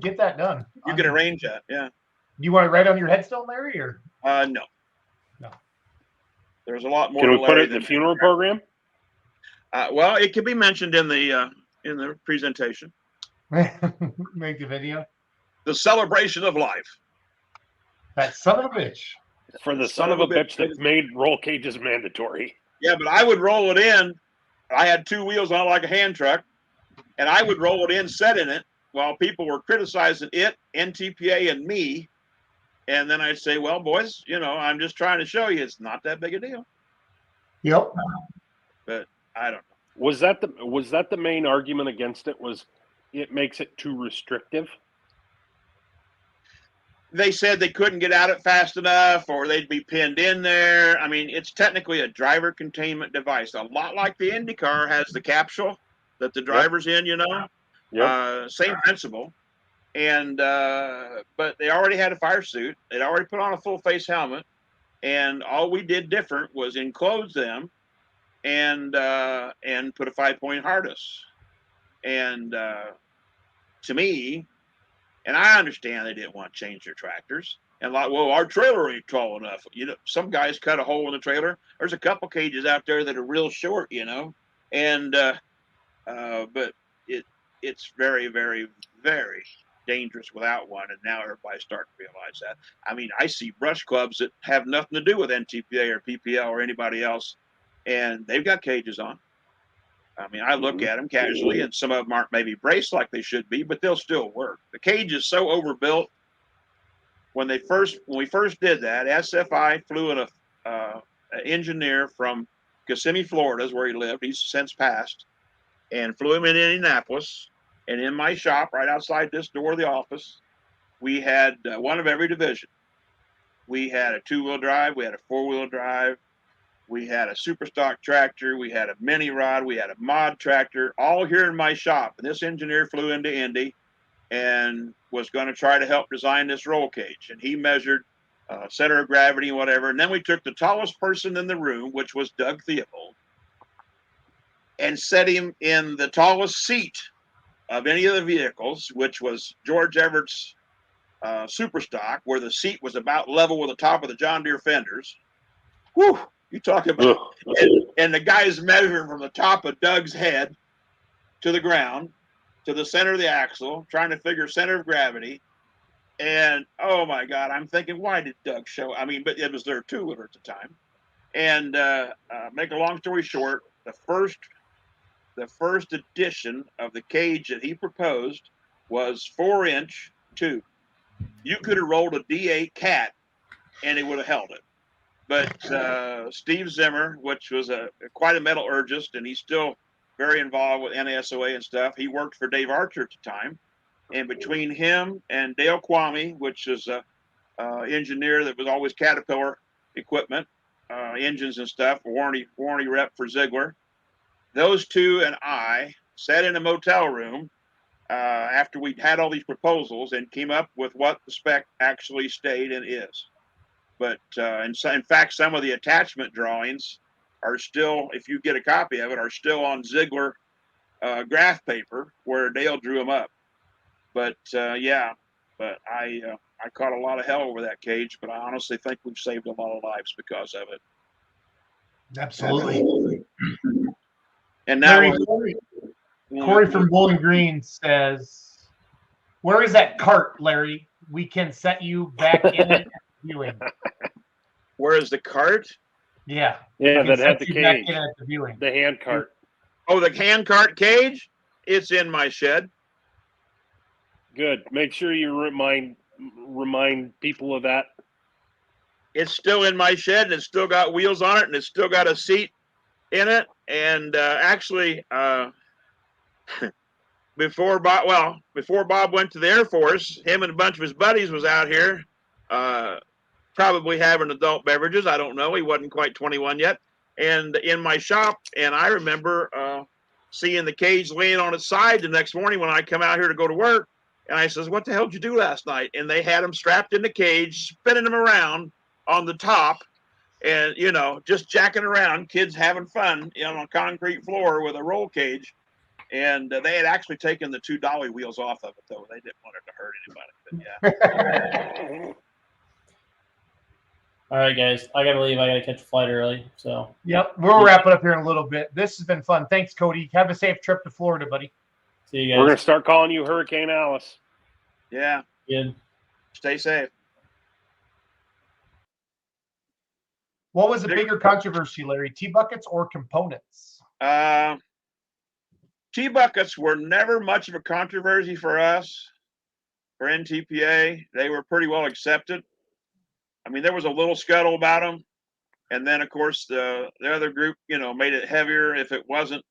get that done. You can arrange that, yeah. You want to write on your headstone, Larry, or no. No. There's a lot more. Can we put Larry it in the funeral program? Well, it can be mentioned in the presentation. make the video? The celebration of life. That son of a bitch. For the son of a bitch that made roll cages mandatory. Yeah, but I would roll it in. I had 2 wheels on it like a hand truck, and I would roll it in, set in it, while people were criticizing it, NTPA, and me. And then I'd say, well, boys, I'm just trying to show you it's not that big a deal. Yep. But I don't know. Was that the main argument against it? Was it makes it too restrictive? They said they couldn't get out it fast enough, or they'd be pinned in there. I mean, it's technically a driver containment device, a lot like the IndyCar has the capsule that the driver's in. Yep. Same principle. And but they already had a fire suit. They'd already put on a full face helmet, and all we did different was enclose them and put a 5-point harness. And to me, and I understand they didn't want to change their tractors. And like, well, our trailer ain't tall enough. Some guys cut a hole in the trailer. There's a couple cages out there that are real short, and but it's very, very, very dangerous without one, and now everybody's starting to realize that. I mean, I see brush clubs that have nothing to do with NTPA or PPL or anybody else, and they've got cages on. I mean, I look at them casually, and some of them aren't maybe braced like they should be, but they'll still work. The cage is so overbuilt when we first did that, SFI flew an engineer from Kissimmee, Florida, is where he lived. He's since passed, and flew him in Indianapolis. And in my shop, right outside this door of the office, we had one of every division. We had a 2-wheel drive, we had a 4-wheel drive, we had a super stock tractor, we had a mini rod, we had a mod tractor, all here in my shop. And this engineer flew into Indy and was going to try to help design this roll cage. And he measured center of gravity and whatever. And then we took the tallest person in the room, which was Doug Theobald, and set him in the tallest seat of any of the vehicles, which was George Everett's super stock, where the seat was about level with the top of the John Deere fenders. Whew, you talk about, and the guy's measuring from the top of Doug's head to the ground, to the center of the axle, trying to figure center of gravity. And oh my God, I'm thinking, why did Doug show? I mean, but it was their 2-wheeler at the time. And make a long story short, the first edition of the cage that he proposed was 4-inch tube. You could have rolled a D8 cat and it would have held it. But Steve Zimmer, which was quite a metallurgist, and he's still very involved with NASOA and stuff. He worked for Dave Archer at the time. And between him and Dale Kwame, which is a engineer that was always Caterpillar equipment, engines and stuff, warranty rep for Ziegler, those two and I sat in a motel room after we'd had all these proposals and came up with what the spec actually stayed and is. But in fact, some of the attachment drawings are still, if you get a copy of it, are still on Ziegler graph paper where Dale drew them up. But I caught a lot of hell over that cage, but I honestly think we've saved a lot of lives because of it. Absolutely. And now Corey from Bowling Green says, "Where is that cart, Larry? We can set you back in it viewing." Where is the cart? Yeah. Yeah, We can that had set the you back cage, in at the viewing. the hand cart. Oh, the hand cart cage? It's in my shed. Good. Make sure you remind people of that. It's still in my shed, and it's still got wheels on it, and it's still got a seat in it. And before Bob went to the Air Force, him and a bunch of his buddies was out here, probably having adult beverages. I don't know. He wasn't quite 21 yet. And in my shop, and I remember seeing the cage laying on its side the next morning when I come out here to go to work. And I says, "What the hell did you do last night?" And they had him strapped in the cage, spinning him around on the top, and just jacking around, kids having fun on a concrete floor with a roll cage. And they had actually taken the 2 dolly wheels off of it, though. They didn't want it to hurt anybody. But yeah. All right, guys. I gotta leave. I gotta catch a flight early. So Yep. We'll wrap it up here in a little bit. This has been fun. Thanks, Cody. Have a safe trip to Florida, buddy. see you We're guys. gonna start calling you Hurricane Alice. Yeah. Good. Stay safe. What was a bigger controversy, Larry? T-buckets or components? T-buckets were never much of a controversy for us, for NTPA. They were pretty well accepted. I mean, there was a little scuttle about them. And then, of course, the other group, made it heavier. If it wasn't,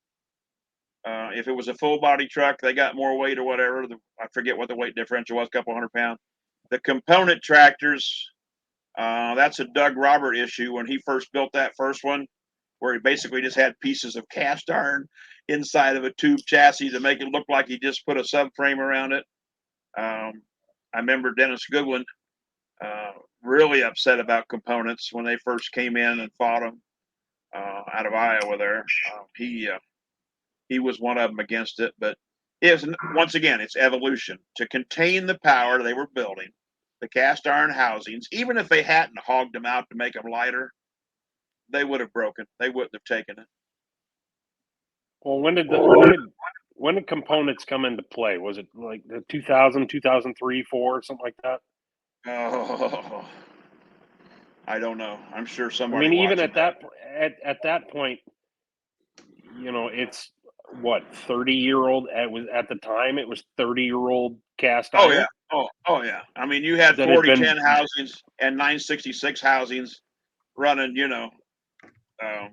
if it was a full body truck, they got more weight or whatever. I forget what the weight differential was, a couple 100 pounds. The component tractors, that's a Doug Robert issue when he first built that first one, where he basically just had pieces of cast iron inside of a tube chassis to make it look like he just put a subframe around it. I remember Dennis Goodwin really upset about components when they first came in and fought them out of Iowa there. He was one of them against it, but once again, it's evolution. To contain the power they were building, the cast iron housings, even if they hadn't hogged them out to make them lighter, they would have broken. They wouldn't have taken it. Well, when did components come into play? Was it like the 2000, 2003, 4, something like that? Oh, I don't know. I'm sure I somebody. mean, even at that point, it's what 30-year-old. It was at the time. It was 30-year-old cast iron. Oh yeah, Oh yeah. I mean, you had That had been- 4010 housings and 966 housings running, um,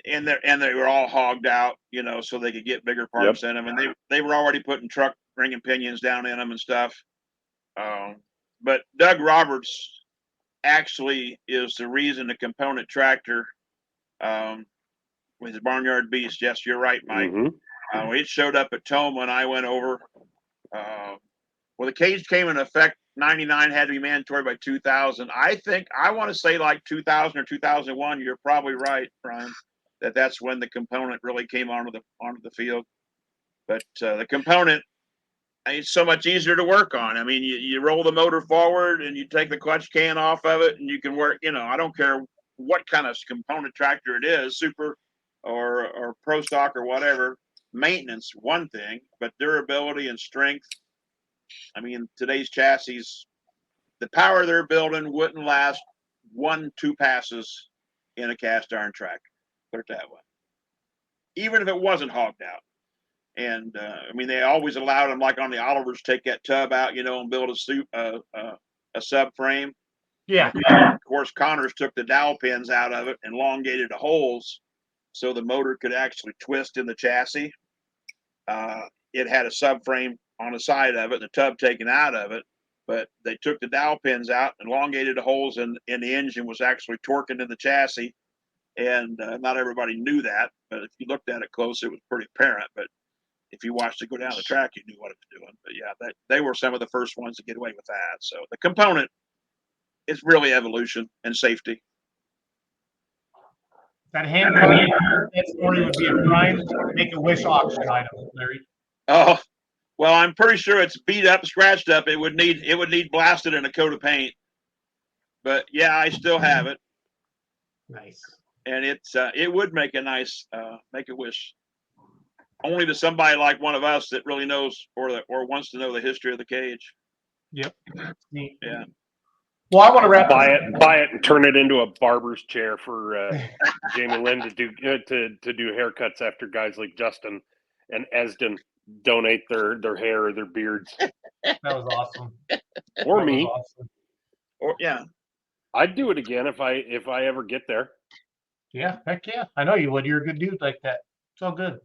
and they were all hogged out, so they could get bigger parks in them, and they were already putting truck ring and pinions down in them and stuff. But Doug Roberts actually is the reason the component tractor, with his Barnyard Beast. Yes, you're right, Mike. It showed up at Tome when I went over. Well, the cage came in effect 99, had to be mandatory by 2000. I want to say like 2000 or 2001. You're probably right, Brian, that's when the component really came onto the field. But the component, it's so much easier to work on. I mean, you roll the motor forward and you take the clutch can off of it, and you can work. I don't care what kind of component tractor it is, super or pro stock or whatever. Maintenance, one thing, but durability and strength. I mean, today's chassis, the power they're building wouldn't last 1-2 passes in a cast iron tractor. Put it that way. Even if it wasn't hogged out. And I mean, they always allowed them, like on the Olivers, take that tub out, and build a subframe. Yeah. Of course, Connors took the dowel pins out of it, elongated the holes, so the motor could actually twist in the chassis. It had a subframe on the side of it, the tub taken out of it, but they took the dowel pins out, elongated the holes, and the engine was actually torquing in the chassis. And not everybody knew that, but if you looked at it close, it was pretty apparent. But if you watched it go down the track, you knew what it was doing. But yeah, they were some of the first ones to get away with that. So the component is really evolution and safety. That hand crank, that story would be a prime Make-A-Wish auction item, Larry. Oh, well, I'm pretty sure it's beat up, scratched up. It would need blasted in a coat of paint. But yeah, I still have it. Nice. And it would make a nice Make-A-Wish. Only to somebody like one of us that really knows or wants to know the history of the cage. Yep. Neat. Yeah. Well, I want to wrap buy it and turn it into a barber's chair for Jamie Lynn to do haircuts after guys like Justin and Esden donate their hair or their beards. That was awesome. Or That me. was awesome. Or yeah. I'd do it again if I ever get there. Yeah, heck yeah. I know you would. You're a good dude like that. It's all good.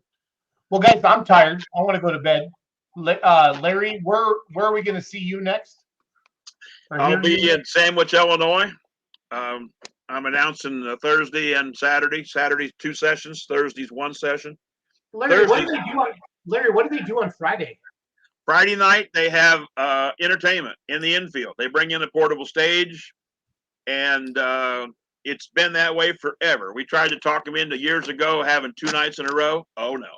Well, guys, I'm tired. I want to go to bed. Larry, where are we going to see you next? I'll be in Sandwich, Illinois. I'm announcing Thursday and Saturday. Saturday's 2 sessions. Thursday's 1 session. Larry, what do they do on Friday? Friday night, they have entertainment in the infield. They bring in a portable stage, and it's been that way forever. We tried to talk them into years ago having 2 nights in a row. Oh, no.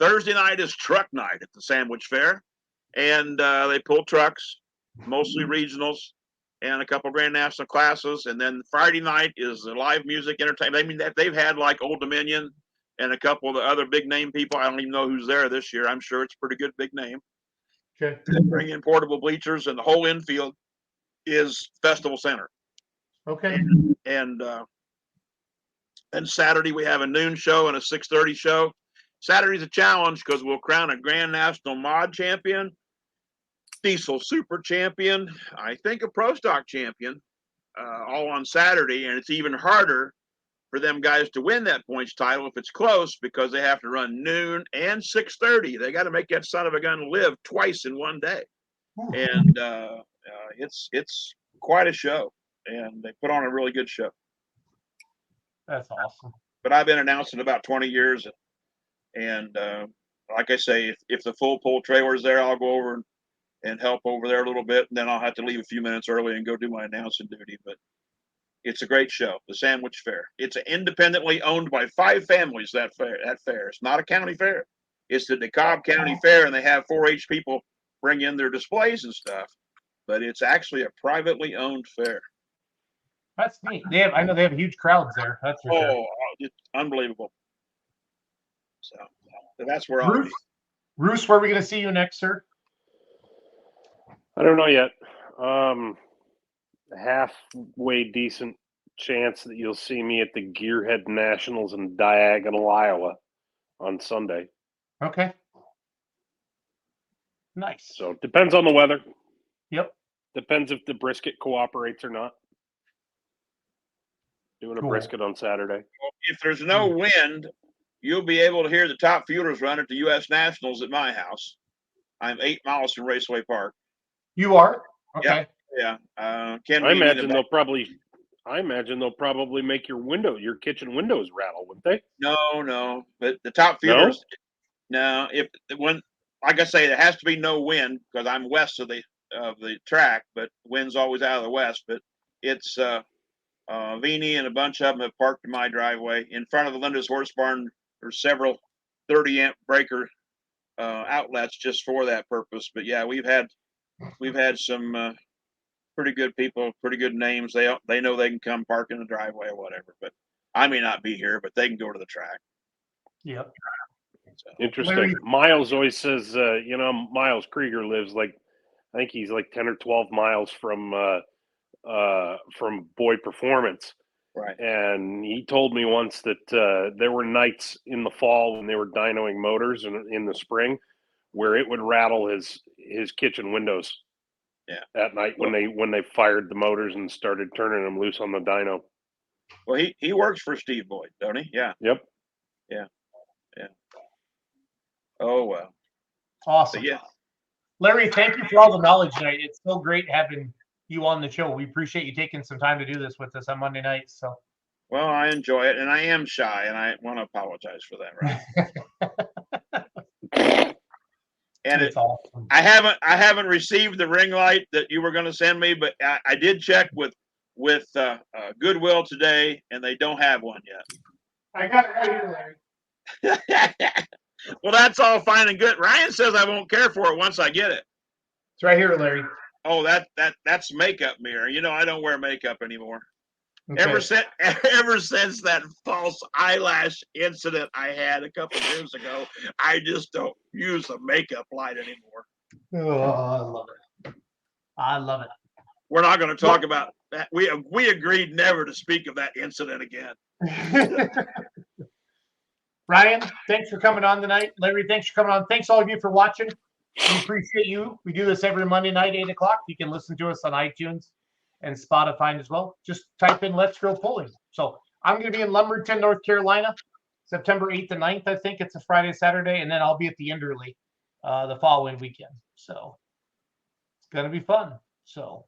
Thursday night is truck night at the Sandwich Fair, and they pull trucks, mostly regionals, and a couple Grand National classes. And then Friday night is the live music entertainment. I mean, they've had like Old Dominion and a couple of the other big name people. I don't even know who's there this year. I'm sure it's a pretty good big name. Okay. They bring in portable bleachers, and the whole infield is Festival Center. Okay. And Saturday we have a noon show and a 6:30 show. Saturday's a challenge because we'll crown a Grand National Mod champion, Diesel Super champion, I think a Pro Stock champion, all on Saturday. And it's even harder for them guys to win that points title if it's close, because they have to run noon and 6:30. They got to make that son of a gun live twice in one day. And it's quite a show, and they put on a really good show. That's awesome. But I've been announcing about 20 years, and like I say, if the full pull trailer's there, I'll go over and help over there a little bit, and then I'll have to leave a few minutes early and go do my announcing duty. But it's a great show, the Sandwich Fair. It's independently owned by 5 families, that fair. It's not a county fair. It's the DeKalb County Fair, and they have 4-H people bring in their displays and stuff. But it's actually a privately owned fair. That's neat. I know they have huge crowds there. That's for sure. Oh, it's unbelievable. So that's where I'll be. Bruce, where are we going to see you next, sir? I don't know yet. Halfway decent chance that you'll see me at the Gearhead Nationals in Diagonal, Iowa on Sunday. Okay. Nice. So it depends on the weather. Yep. Depends if the brisket cooperates or not. Doing a Cool. brisket on Saturday. If there's no wind, you'll be able to hear the top fuelers run at the U.S. Nationals at my house. I'm 8 miles from Raceway Park. You are? Okay. Yeah. Ken, I imagine they'll probably make your kitchen windows rattle, wouldn't they? No. But the top No? fuelers, no. Like I say, there has to be no wind because I'm west of the track, but wind's always out of the west. But it's Vini and a bunch of them have parked in my driveway in front of the Linda's Horse Barn. There's several 30 amp breaker outlets just for that purpose. But yeah, we've had some pretty good people, pretty good names. They know they can come park in the driveway or whatever. But I may not be here, but they can go to the track. Yep. So, Interesting. Larry- Miles always says, Miles Krieger lives I think he's like 10 or 12 miles from Boyd Performance. right. And he told me once that there were nights in the fall when they were dynoing motors and in the spring where it would rattle his kitchen windows. Yeah. At night when they fired the motors and started turning them loose on the dyno. Well, he works for Steve Boyd, don't he? Yeah. Yep. Oh well. Awesome. But yeah. Larry, thank you for all the knowledge tonight. It's so great having you on the show. We appreciate you taking some time to do this with us on Monday nights. So Well, I enjoy it, and I am shy, and I want to apologize for that. Right. And it's awesome. I haven't received the ring light that you were going to send me, but I did check with Goodwill today, and they don't have one yet. I got it right here, Larry. Well, that's all fine and good. Ryan says I won't care for it once I get it. It's right here, Larry. Oh, that's makeup mirror. I don't wear makeup anymore. Okay. Ever since that false eyelash incident I had a couple of years ago, I just don't use a makeup light anymore. Oh, I love it. I love it. We're not going to talk about that. We agreed never to speak of that incident again. Ryan, thanks for coming on tonight. Larry, thanks for coming on. Thanks all of you for watching. We appreciate you. We do this every Monday night, 8 o'clock. You can listen to us on iTunes and Spotify as well. Just type in Let's Grill Pulling. So I'm going to be in Lumberton, North Carolina, September 8th and 9th. I think it's a Friday, Saturday, and then I'll be at the Enderley the following weekend. So it's going to be fun. So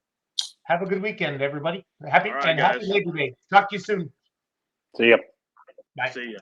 have a good weekend, everybody. Happy All right, Happy guys. Labor Day. Talk to you soon. See ya. Bye. See ya.